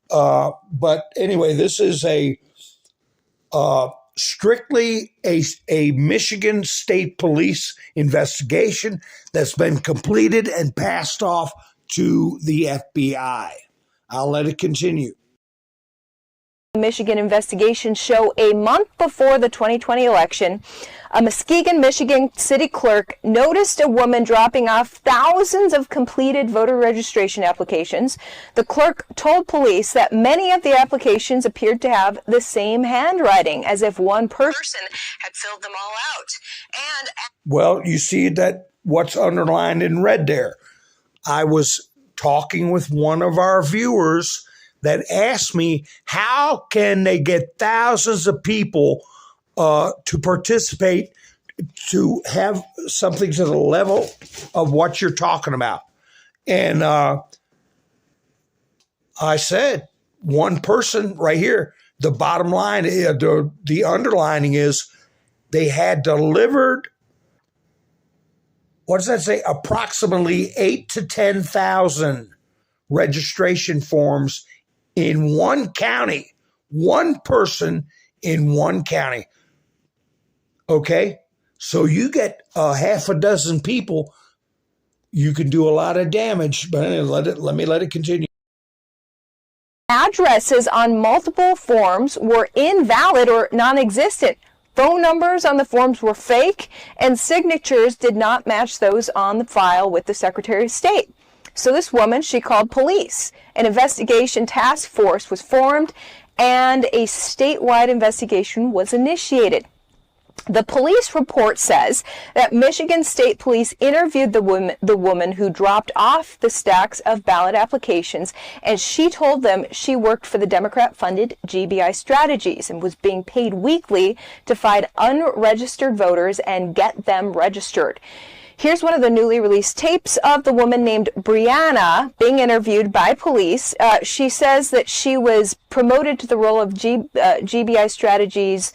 But anyway, this is strictly a Michigan State Police investigation that's been completed and passed off to the FBI. I'll let it continue. Michigan investigation show a month before the 2020 election, a Muskegon, Michigan city clerk noticed a woman dropping off thousands of completed voter registration applications. The clerk told police that many of the applications appeared to have the same handwriting, as if one person had filled them all out. Well, you see that what's underlined in red there. I was talking with one of our viewers that asked me, how can they get thousands of people to participate to have something to the level of what you're talking about? And I said, one person right here, the bottom line, the underlining is they had delivered, what does that say? Approximately 8,000 to 10,000 registration forms in one county, one person in one county. Okay, so you get half a dozen people, you can do a lot of damage. But let me let it continue. Addresses on multiple forms were invalid or non-existent. Phone numbers on the forms were fake, and signatures did not match those on the file with the Secretary of State. So this woman, she called police. An investigation task force was formed, and a statewide investigation was initiated. The police report says that Michigan State Police interviewed the woman who dropped off the stacks of ballot applications, and she told them she worked for the Democrat-funded GBI Strategies and was being paid weekly to find unregistered voters and get them registered. Here's one of the newly released tapes of the woman named Brianna being interviewed by police. She says that she was promoted to the role of GBI Strategies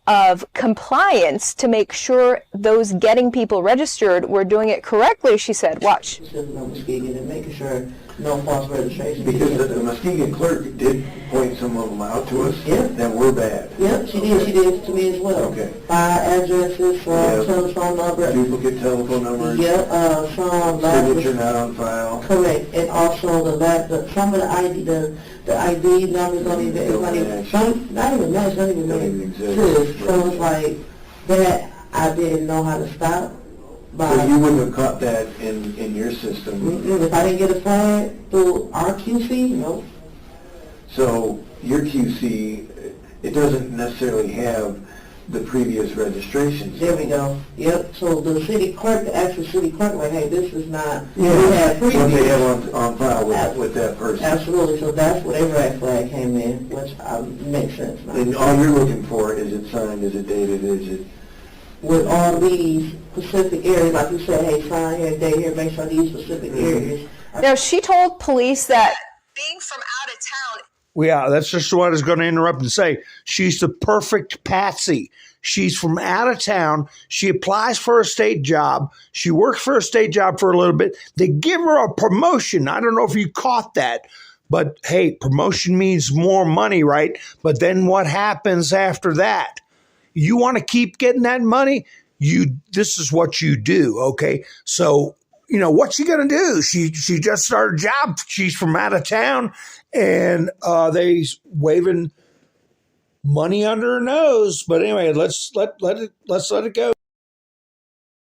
of compliance to make sure those getting people registered were doing it correctly, she said. Watch. And making sure no false registration. Because the Muskegon clerk did point some of them out to us that were bad. Yep, she did. She did it to me as well. Okay. Addresses, telephone number. Duplicate telephone numbers. Yep, signature not on file. Correct. And also some of the ID numbers don't even, it's not even match, not even exist. So it's like that I didn't know how to stop. So you wouldn't have caught that in your system? If I didn't get a flag through our QC, no. So your QC, it doesn't necessarily have the previous registrations. There we go. Yep. So the city clerk, the actual city clerk, like, hey, this is not. We have previous. What they have on file with that person. Absolutely. So that's where the red flag came in, which makes sense. And all you're looking for is it signed, is it dated, is it? With all these specific areas, like you said, hey, sign here, date here, make sure these specific areas. Now, she told police that being from out of town. Yeah, that's just what I was going to interrupt and say. She's the perfect patsy. She's from out of town. She applies for a state job. She works for a state job for a little bit. They give her a promotion. I don't know if you caught that. But, hey, promotion means more money, right? But then what happens after that? You want to keep getting that money? This is what you do, okay? So what's she going to do? She just started a job. She's from out of town, and they waving money under her nose. But anyway, let's let it go.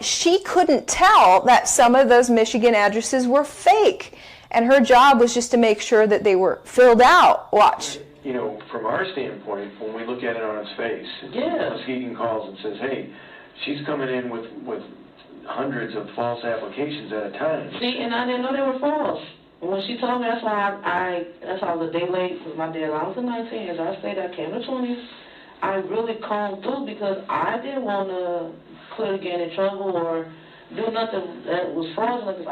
She couldn't tell that some of those Michigan addresses were fake, and her job was just to make sure that they were filled out. Watch. From our standpoint, when we look at it on its face, Muskegon calls and says, "Hey, she's coming in with hundreds of false applications at a time." See, and I didn't know they were false. When she told me, that's why that's why I was a day late for my deadline. I was in 19, as I stayed, I came to 20. I really calmed through because I didn't want to put get in trouble or do nothing that was fraudulent.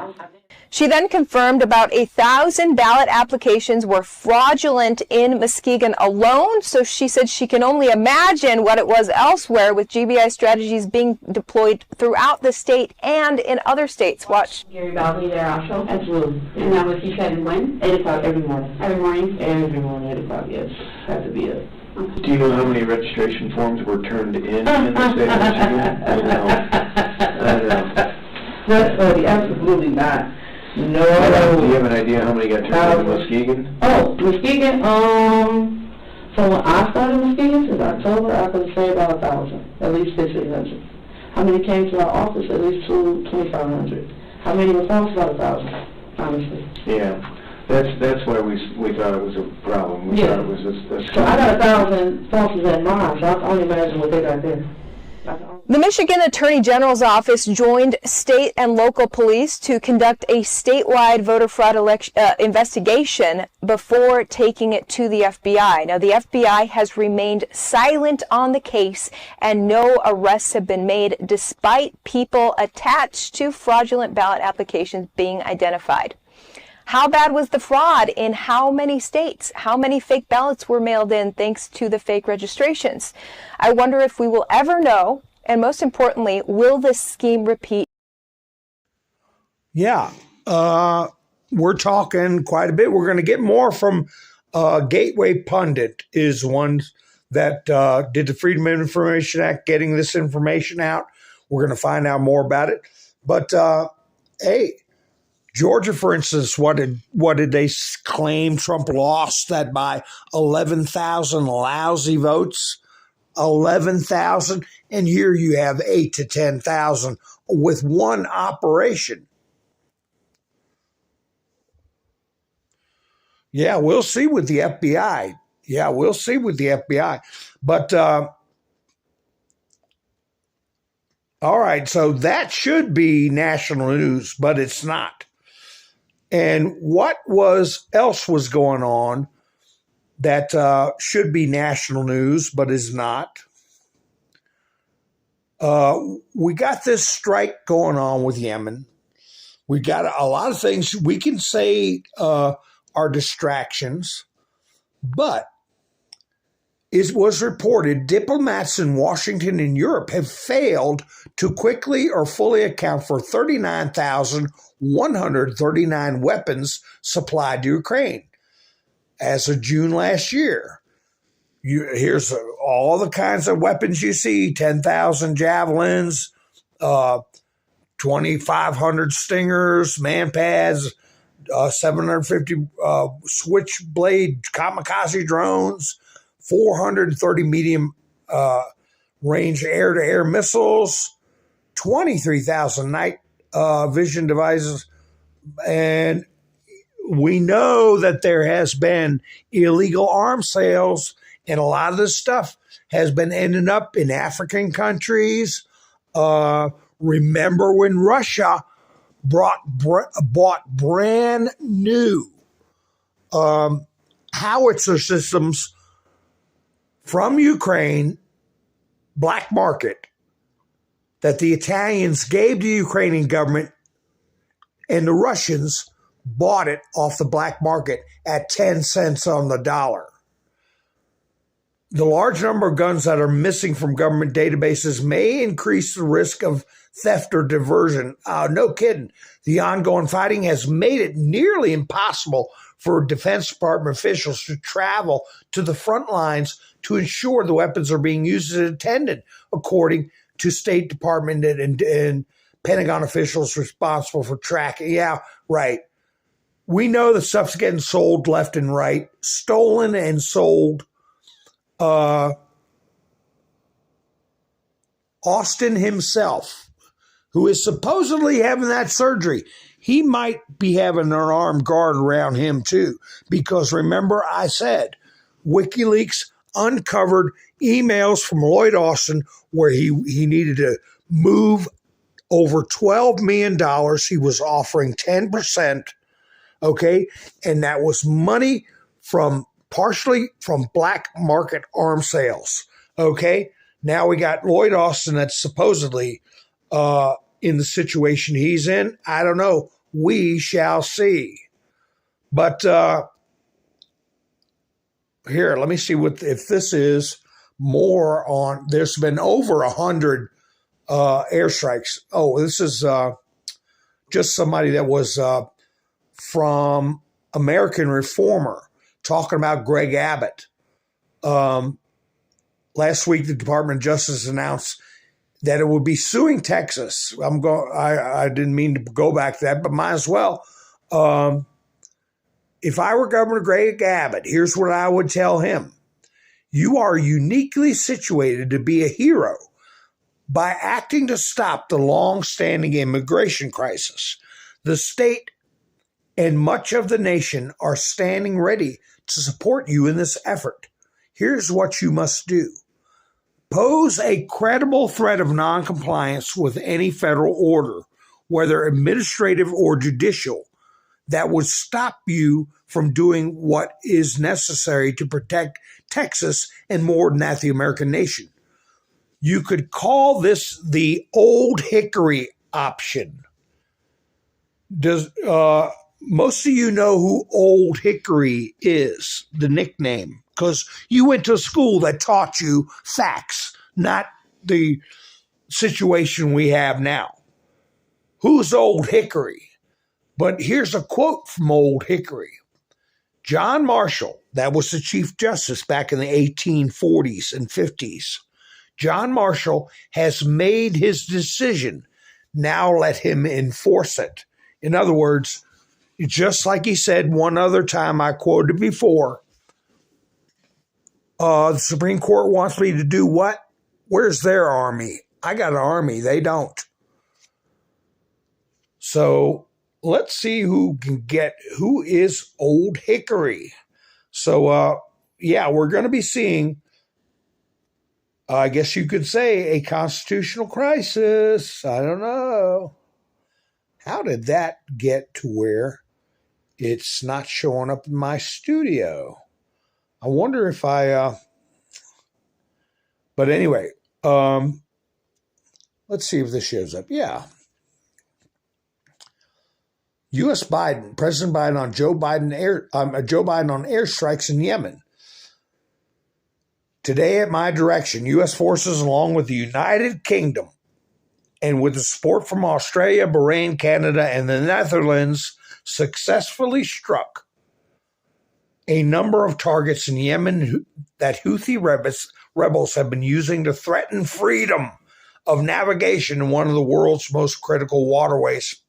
She then confirmed about 1,000 ballot applications were fraudulent in Muskegon alone. So she said she can only imagine what it was elsewhere, with GBI strategies being deployed throughout the state and in other states. Watch. Gary Bowley there also? Absolutely. And that was, you said, when? 8 o'clock every morning. Every morning? Every morning, 8 o'clock, yes. Had to be it. Okay. Do you know how many registration forms were turned in the state of Michigan? I know. That's funny. Absolutely not. No. Do you have an idea how many got turned in Muskegon? Oh, Muskegon, so when I started Muskegon, since October, I could say about 1,000, at least 1,500. How many came to our office? At least 2,500. How many were false? About 1,000, honestly. Yeah. That's why we thought it was a problem. We thought it was a so I got 1,000 falses at mine, so I can only imagine what they got there. The Michigan Attorney General's office joined state and local police to conduct a statewide voter fraud investigation before taking it to the FBI. Now, the FBI has remained silent on the case, and no arrests have been made despite people attached to fraudulent ballot applications being identified. How bad was the fraud in how many states? How many fake ballots were mailed in thanks to the fake registrations? I wonder if we will ever know, and most importantly, will this scheme repeat? Yeah, we're talking quite a bit. We're going to get more from Gateway Pundit is one that did the Freedom of Information Act, getting this information out. We're going to find out more about it. But, hey, Georgia, for instance, what did they claim? Trump lost that by 11,000 lousy votes, 11,000, and here you have 8 to 10,000 with one operation. Yeah, we'll see with the FBI. But all right, so that should be national news, but it's not. And what else was going on that should be national news but is not? We got this strike going on with Yemen. We got a lot of things we can say are distractions, but it was reported diplomats in Washington and Europe have failed to quickly or fully account for 39,139 weapons supplied to Ukraine as of June last year. Here's all the kinds of weapons you see: 10,000 javelins, 2,500 stingers, man-pads, 750 switchblade kamikaze drones, 430 medium range air-to-air missiles, 23,000 night vision devices. And we know that there has been illegal arms sales, and a lot of this stuff has been ending up in African countries. Remember when Russia bought brand new howitzer systems from Ukraine, black market, that the Italians gave to the Ukrainian government, and the Russians bought it off the black market at 10 cents on the dollar. The large number of guns that are missing from government databases may increase the risk of theft or diversion. No kidding. The ongoing fighting has made it nearly impossible for Defense Department officials to travel to the front lines to ensure the weapons are being used as intended, according to State Department and Pentagon officials responsible for tracking. Yeah, right. We know the stuff's getting sold left and right, stolen and sold. Austin himself, who is supposedly having that surgery, he might be having an armed guard around him too. Because remember, I said WikiLeaks uncovered emails from Lloyd Austin where he needed to move over $12 million. He was offering 10%. Okay. And that was money partially from black market arms sales. Okay. Now we got Lloyd Austin that's supposedly in the situation he's in. I don't know. We shall see. But here, let me see if this is more on. There's been over 100 airstrikes. Oh, this is just somebody that was from American Reformer talking about Greg Abbott. Last week, the Department of Justice announced that it would be suing Texas. I didn't mean to go back to that, but might as well. If I were Governor Greg Abbott, here's what I would tell him. You are uniquely situated to be a hero by acting to stop the long-standing immigration crisis. The state and much of the nation are standing ready to support you in this effort. Here's what you must do. Pose a credible threat of noncompliance with any federal order, whether administrative or judicial, that would stop you from doing what is necessary to protect Texas and more than that, the American nation. You could call this the Old Hickory option. Does most of you know who Old Hickory is, the nickname? Because you went to a school that taught you facts, not the situation we have now. Who's Old Hickory? But here's a quote from Old Hickory. John Marshall, that was the Chief Justice back in the 1840s and 50s. John Marshall has made his decision. Now let him enforce it. In other words, just like he said one other time I quoted before, the Supreme Court wants me to do what? Where's their army? I got an army. They don't. So let's see who is Old Hickory. So, yeah, we're going to be seeing, I guess you could say, a constitutional crisis. I don't know. How did that get to where it's not showing up in my studio? I wonder if but anyway, let's see if this shows up. Yeah. U.S. President Biden on Joe Biden on airstrikes in Yemen. Today, at my direction, U.S. forces, along with the United Kingdom, and with the support from Australia, Bahrain, Canada, and the Netherlands, successfully struck a number of targets in Yemen that Houthi rebels have been using to threaten freedom of navigation in one of the world's most critical waterways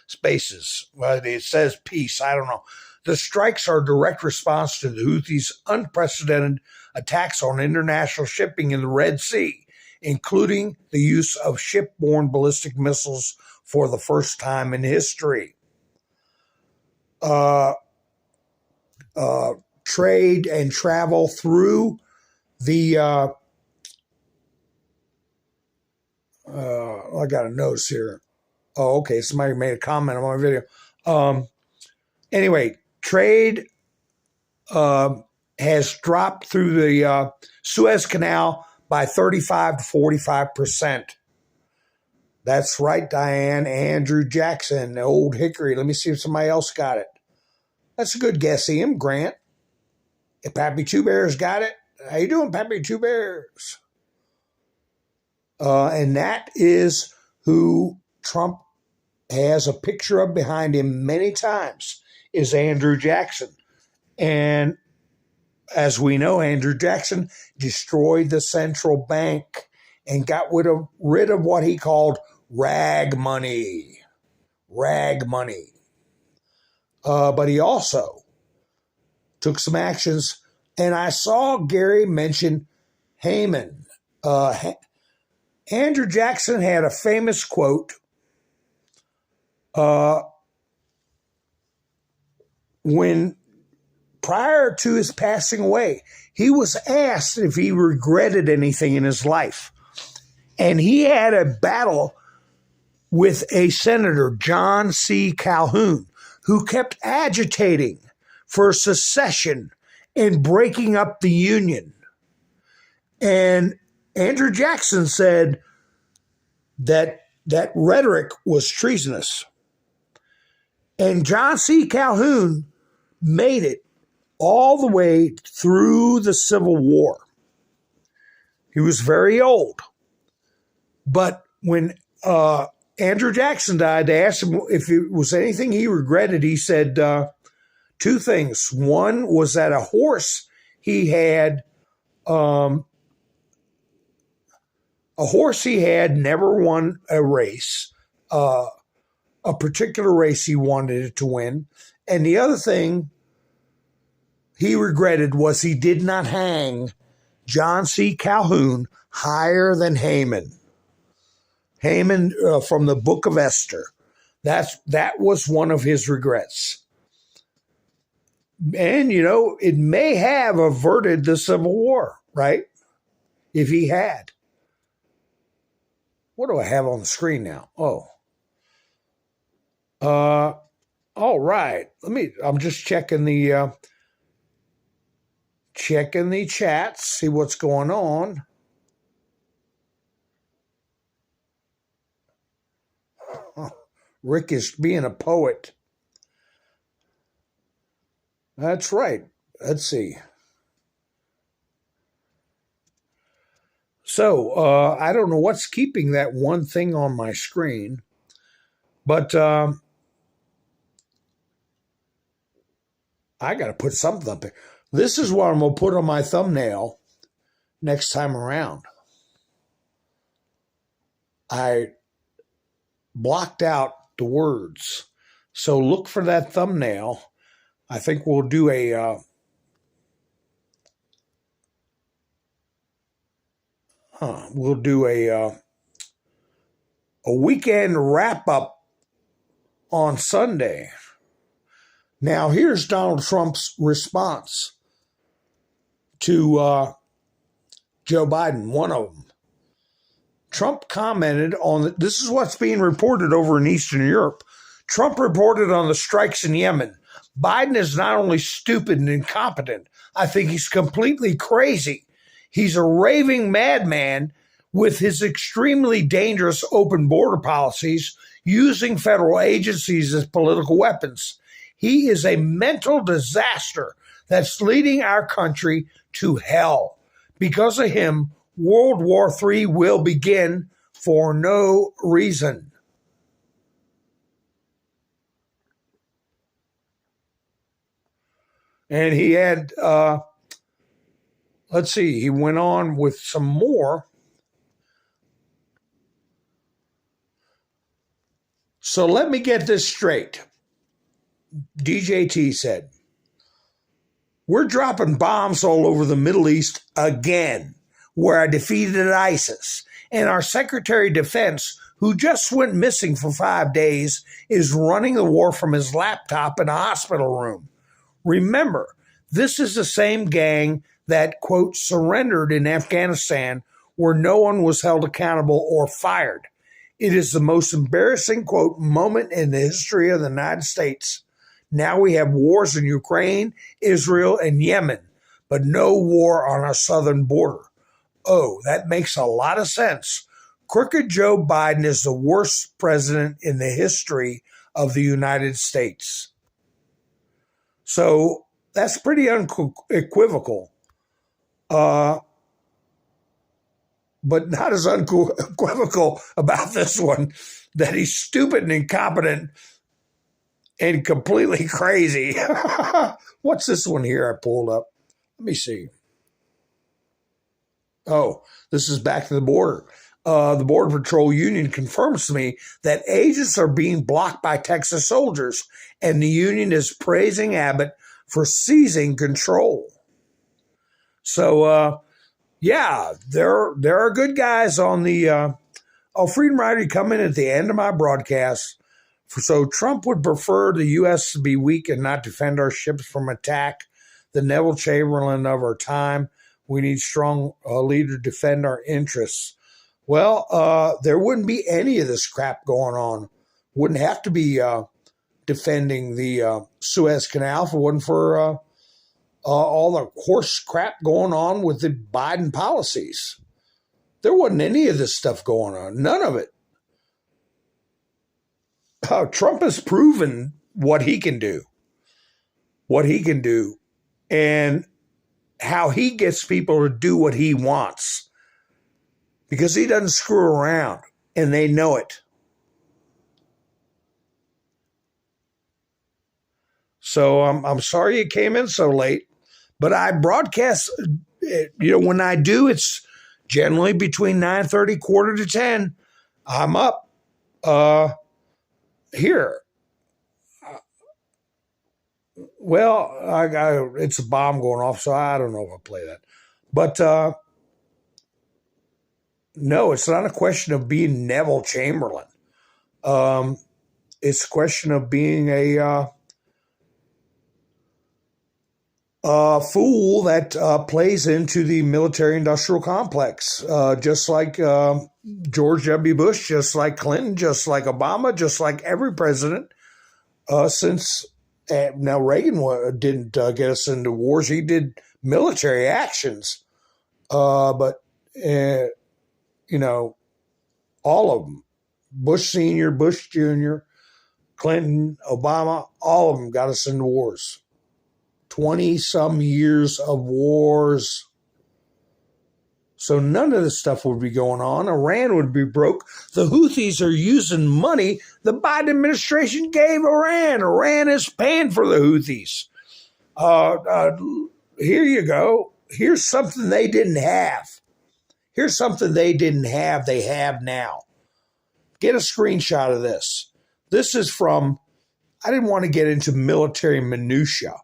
spaces. Well, it says peace. I don't know. The strikes are a direct response to the Houthis' unprecedented attacks on international shipping in the Red Sea, including the use of shipborne ballistic missiles for the first time in history. Trade and travel through the I got a notice here. Oh, okay. Somebody made a comment on my video. Anyway, trade has dropped through the Suez Canal by 35 to 45%. That's right, Diane. Andrew Jackson, Old Hickory. Let me see if somebody else got it. That's a good guess, Ian. Grant. If Pappy Two Bears got it. How you doing, Pappy Two Bears? And that is who Trump has a picture of behind him many times, is Andrew Jackson. And as we know, Andrew Jackson destroyed the central bank and got rid of what he called rag money. Rag money. But he also took some actions, and I saw Gary mention Haman. Andrew Jackson had a famous quote when prior to his passing away, he was asked if he regretted anything in his life. And he had a battle with a senator, John C. Calhoun, who kept agitating for secession and breaking up the Union. And Andrew Jackson said that rhetoric was treasonous. And John C. Calhoun made it all the way through the Civil War. He was very old. But when Andrew Jackson died, they asked him if it was anything he regretted. He said two things. One was that a horse he had never won a race, a particular race he wanted it to win. And the other thing he regretted was he did not hang John C. Calhoun higher than Haman. Haman from the Book of Esther. That was one of his regrets. And, it may have averted the Civil War, right? If he had. What do I have on the screen now? Oh. All right. I'm just checking the chats, see what's going on. Rick is being a poet. That's right. Let's see. So, I don't know what's keeping that one thing on my screen, but I got to put something up there. This is what I'm going to put on my thumbnail next time around. I blocked out the words. So look for that thumbnail. I think we'll do a weekend wrap up on Sunday. Now here's Donald Trump's response to Joe Biden, one of them. Trump commented on this is what's being reported over in Eastern Europe. Trump reported on the strikes in Yemen. Biden is not only stupid and incompetent, I think he's completely crazy. He's a raving madman with his extremely dangerous open border policies, using federal agencies as political weapons. He is a mental disaster that's leading our country to hell. Because of him, World War III will begin for no reason. And he had, let's see, he went on with some more. So let me get this straight. DJT said, we're dropping bombs all over the Middle East again, where I defeated ISIS. And our Secretary of Defense, who just went missing for 5 days, is running the war from his laptop in a hospital room. Remember, this is the same gang that, quote, surrendered in Afghanistan, where no one was held accountable or fired. It is the most embarrassing, quote, moment in the history of the United States. Now we have wars in Ukraine, Israel, and Yemen, but no war on our southern border. Oh, that makes a lot of sense. Crooked Joe Biden is the worst president in the history of the United States. So that's pretty unequivocal. But not as unequivocal about this one, that he's stupid and incompetent and completely crazy. What's this one here I pulled up? Let me see. Oh, this is back to the border. the Border Patrol Union confirms to me that agents are being blocked by Texas soldiers, and the union is praising Abbott for seizing control. So, yeah, there are good guys on the Freedom Rider. You come in at the end of my broadcast. So Trump would prefer the U.S. to be weak and not defend our ships from attack. The Neville Chamberlain of our time. We need strong leader to defend our interests. Well, there wouldn't be any of this crap going on. Wouldn't have to be defending the Suez Canal if it wasn't for all the horse crap going on with the Biden policies. There wasn't any of this stuff going on. None of it. Trump has proven what he can do. And how he gets people to do what he wants. Because he doesn't screw around, and they know it. So I'm sorry you came in so late, but I broadcast, when I do, it's generally between 9:30, 9:45. I'm up here. Well, it's a bomb going off, so I don't know if I'll play that. But no, it's not a question of being Neville Chamberlain. It's a question of being a fool that plays into the military-industrial complex, just like George W. Bush, just like Clinton, just like Obama, just like every president since. Now, Reagan didn't get us into wars. He did military actions. But all of them, Bush Sr., Bush Jr., Clinton, Obama, all of them got us into wars. 20-some years of wars. So none of this stuff would be going on. Iran would be broke. The Houthis are using money the Biden administration gave Iran. Iran is paying for the Houthis. Here you go. Here's something they didn't have. They have now. Get a screenshot of this. This is from, I didn't want to get into military minutia,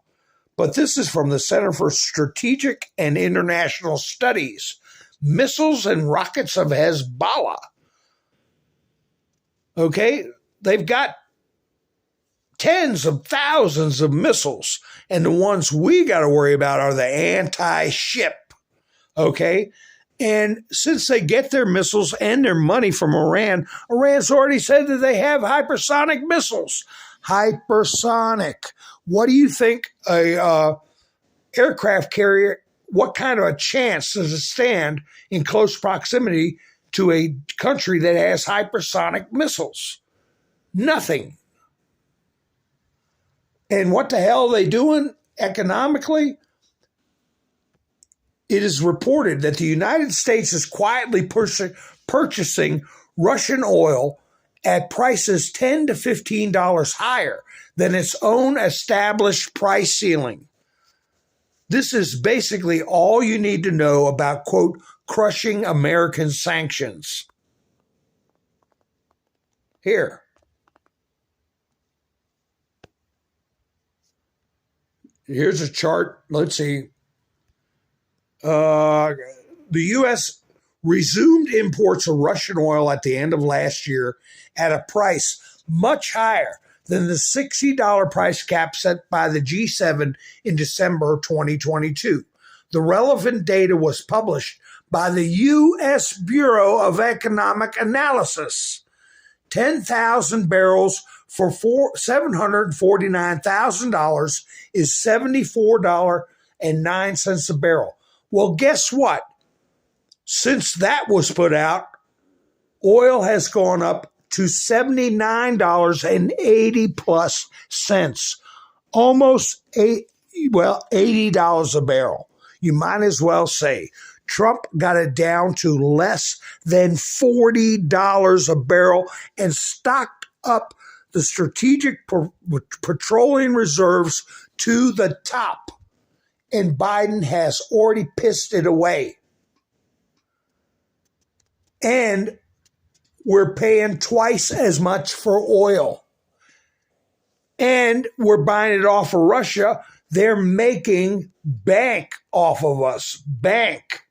but this is from the Center for Strategic and International Studies. Missiles and rockets of Hezbollah. Okay? They've got tens of thousands of missiles, and the ones we got to worry about are the anti-ship. Okay? And since they get their missiles and their money from Iran, Iran's already said that they have hypersonic missiles. Hypersonic. What do you think a aircraft carrier, what kind of a chance does it stand in close proximity to a country that has hypersonic missiles? Nothing. And what the hell are they doing economically? It is reported that the United States is quietly purchasing Russian oil at prices $10 to $15 higher than its own established price ceiling. This is basically all you need to know about, quote, crushing American sanctions. Here. Here's a chart. Let's see. The U.S. resumed imports of Russian oil at the end of last year at a price much higher than the $60 price cap set by the G7 in December 2022. The relevant data was published by the U.S. Bureau of Economic Analysis. 10,000 barrels for $749,000 is $74.09 a barrel. Well, guess what? Since that was put out, oil has gone up to $79.80 plus cents, almost $80 a barrel. You might as well say Trump got it down to less than $40 a barrel and stocked up the strategic petroleum reserves to the top. And Biden has already pissed it away. And we're paying twice as much for oil. And we're buying it off of Russia. They're making bank off of us. Bank.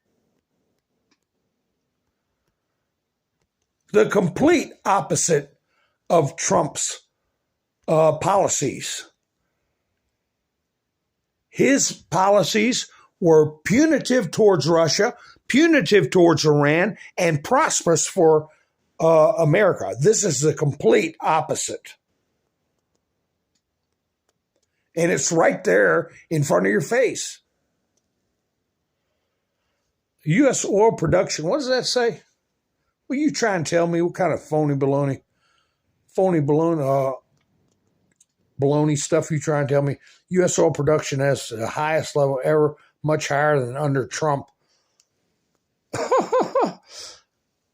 The complete opposite of Trump's policies. His policies were punitive towards Russia, punitive towards Iran, and prosperous for America. This is the complete opposite. And it's right there in front of your face. U.S. oil production, what does that say? Will you try and tell me what kind of phony baloney stuff you try and tell me? U.S. oil production has the highest level ever, much higher than under Trump.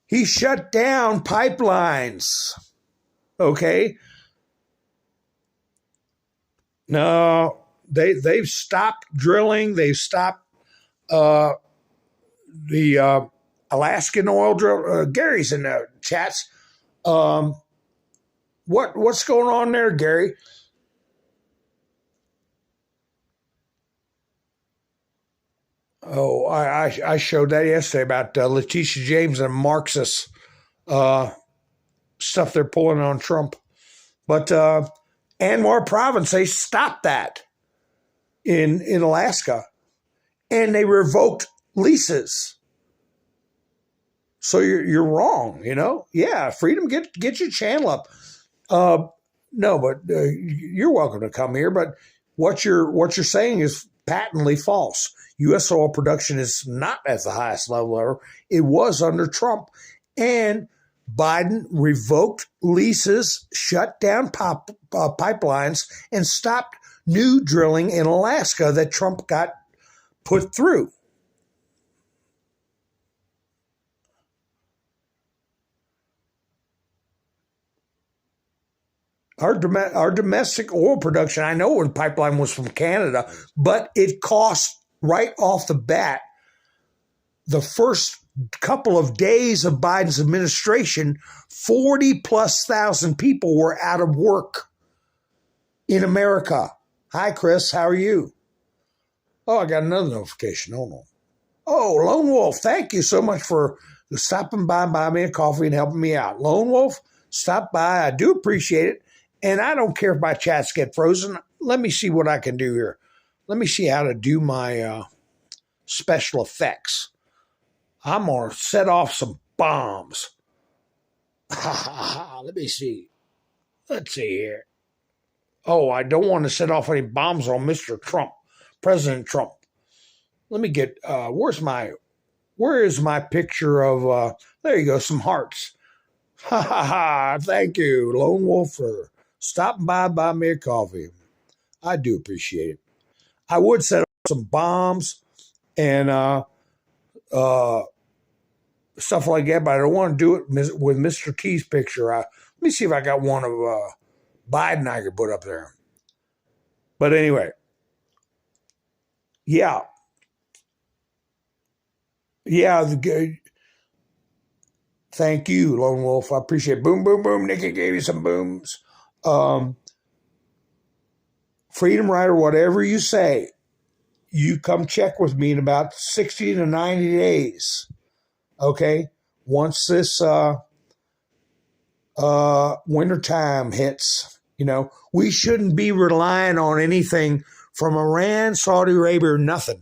He shut down pipelines. Okay. No, they've stopped drilling. They've stopped the Alaskan oil drill. Gary's in the chats. What's going on there, Gary? Oh, I showed that yesterday about Letitia James and Marxist stuff they're pulling on Trump. But Anwar Province, they stopped that in Alaska, and they revoked leases. So you're wrong, you know? Yeah, freedom, get your channel up. No, but you're welcome to come here. But what you're saying is patently false. U.S. oil production is not at the highest level ever. It was under Trump. And Biden revoked leases, shut down pipelines, and stopped new drilling in Alaska that Trump got put through. Our domestic oil production, I know when pipeline was from Canada, but it cost right off the bat, the first couple of days of Biden's administration, 40,000+ people were out of work in America. Hi, Chris. How are you? Oh, I got another notification. Hold on. Oh, Lone Wolf, thank you so much for stopping by and buying me a coffee and helping me out. Lone Wolf, stop by. I do appreciate it. And I don't care if my chats get frozen. Let me see what I can do here. Let me see how to do my special effects. I'm going to set off some bombs. Let me see. Let's see here. Oh, I don't want to set off any bombs on Mr. Trump, President Trump. Let me get, where is my picture of, there you go, some hearts. Thank you, Lone Wolf, for stopping by, buy me a coffee. I do appreciate it. I would set up some bombs and stuff like that, but I don't want to do it with Mr. T's picture. Let me see if I got one of Biden I could put up there. But anyway, yeah. Thank you, Lone Wolf. I appreciate it. Boom, boom, boom. Nikki gave you some booms. Freedom Rider, whatever you say, you come check with me in about 60 to 90 days. Okay? Once this wintertime hits, you know, we shouldn't be relying on anything from Iran, Saudi Arabia, or nothing.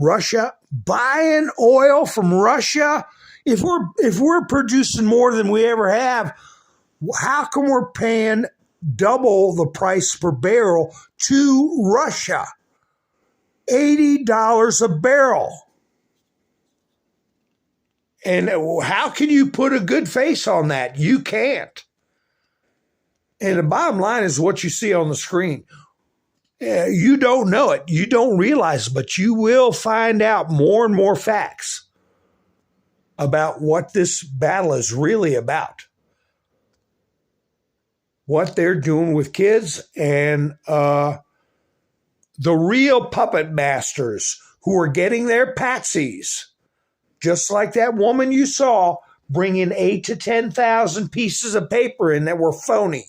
Russia, buying oil from Russia. If we're producing more than we ever have, how come we're paying double the price per barrel to Russia? $80 a barrel. And how can you put a good face on that? You can't. And the bottom line is what you see on the screen. You don't know it. You don't realize it, but you will find out more and more facts about what this battle is really about. What they're doing with kids and the real puppet masters who are getting their patsies just like that woman you saw bringing 8,000 to 10,000 pieces of paper in that were phony,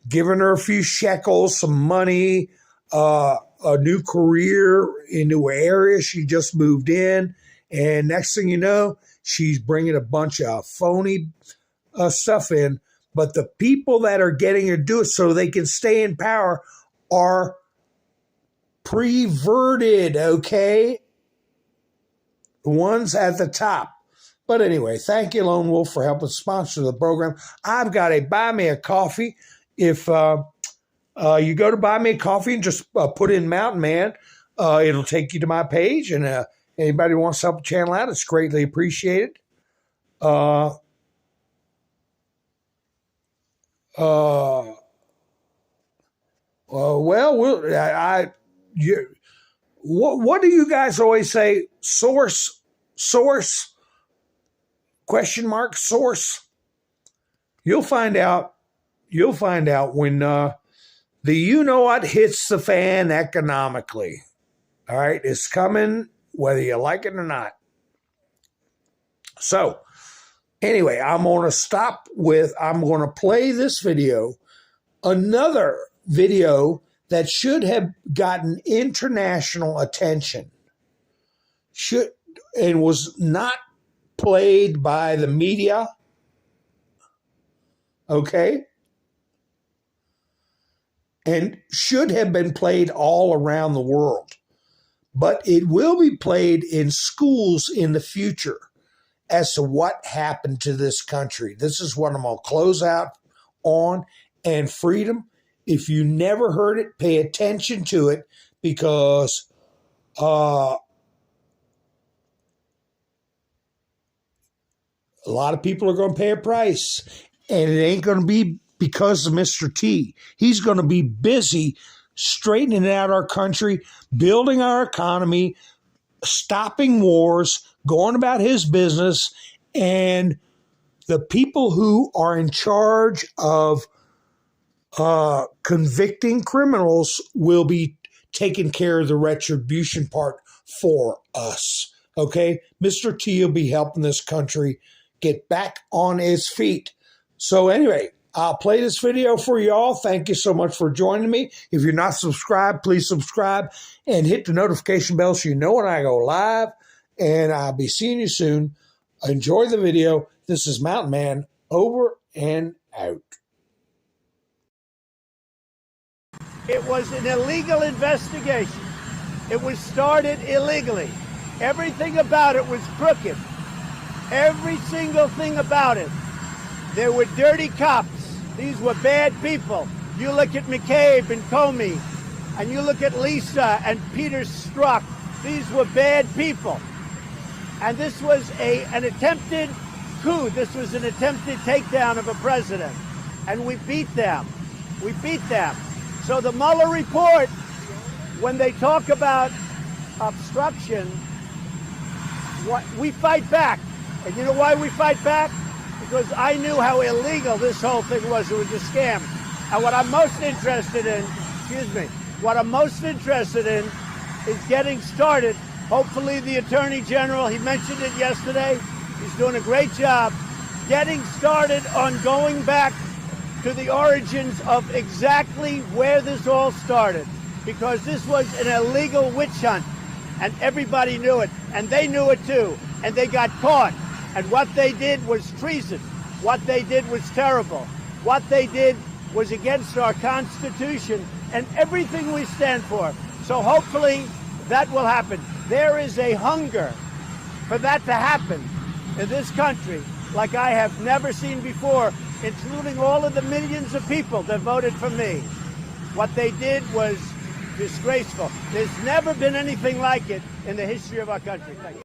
giving her a few shekels, some money, a new career into an area she just moved in. And next thing you know, she's bringing a bunch of phony stuff in. But the people that are getting her to do it so they can stay in power are perverted, okay? The ones at the top. But anyway, thank you, Lone Wolf, for helping sponsor the program. I've got a Buy Me a Coffee. If you go to Buy Me a Coffee and just put in Mountainman, it'll take you to my page. And anybody who wants to help the channel out, it's greatly appreciated. What do you guys always say? Source? Question mark, source. You'll find out when the you know what hits the fan economically. All right, it's coming whether you like it or not. So anyway, I'm going to play this video, another video that should have gotten international attention, and was not played by the media, okay? And should have been played all around the world. But it will be played in schools in the future as to what happened to this country. This is what I'm going to close out on. And freedom, if you never heard it, pay attention to it, because a lot of people are going to pay a price, and it ain't going to be because of Mr. T. He's going to be busy straightening out our country, building our economy, stopping wars, going about his business, and the people who are in charge of convicting criminals will be taking care of the retribution part for us. Okay? Mr. T will be helping this country get back on its feet. So anyway, I'll play this video for y'all. Thank you so much for joining me. If you're not subscribed, please subscribe and hit the notification bell so you know when I go live. And I'll be seeing you soon. Enjoy the video. This is Mountainman, over and out. It was an illegal investigation. It was started illegally. Everything about it was crooked. Every single thing about it. There were dirty cops. These were bad people. You look at McCabe and Comey, and you look at Lisa and Peter Strzok. These were bad people. And this was an attempted coup. This was an attempted takedown of a president. And we beat them. We beat them. So the Mueller report, when they talk about obstruction, we fight back. And you know why we fight back? Because I knew how illegal this whole thing was. It was a scam. And what I'm most interested in, what I'm most interested in is getting started. Hopefully the Attorney General, he mentioned it yesterday, he's doing a great job, getting started on going back to the origins of exactly where this all started. Because this was an illegal witch hunt, and everybody knew it, and they knew it too, and they got caught. And what they did was treason. What they did was terrible. What they did was against our Constitution and everything we stand for. So hopefully that will happen. There is a hunger for that to happen in this country like I have never seen before, including all of the millions of people that voted for me. What they did was disgraceful. There's never been anything like it in the history of our country. Thank you.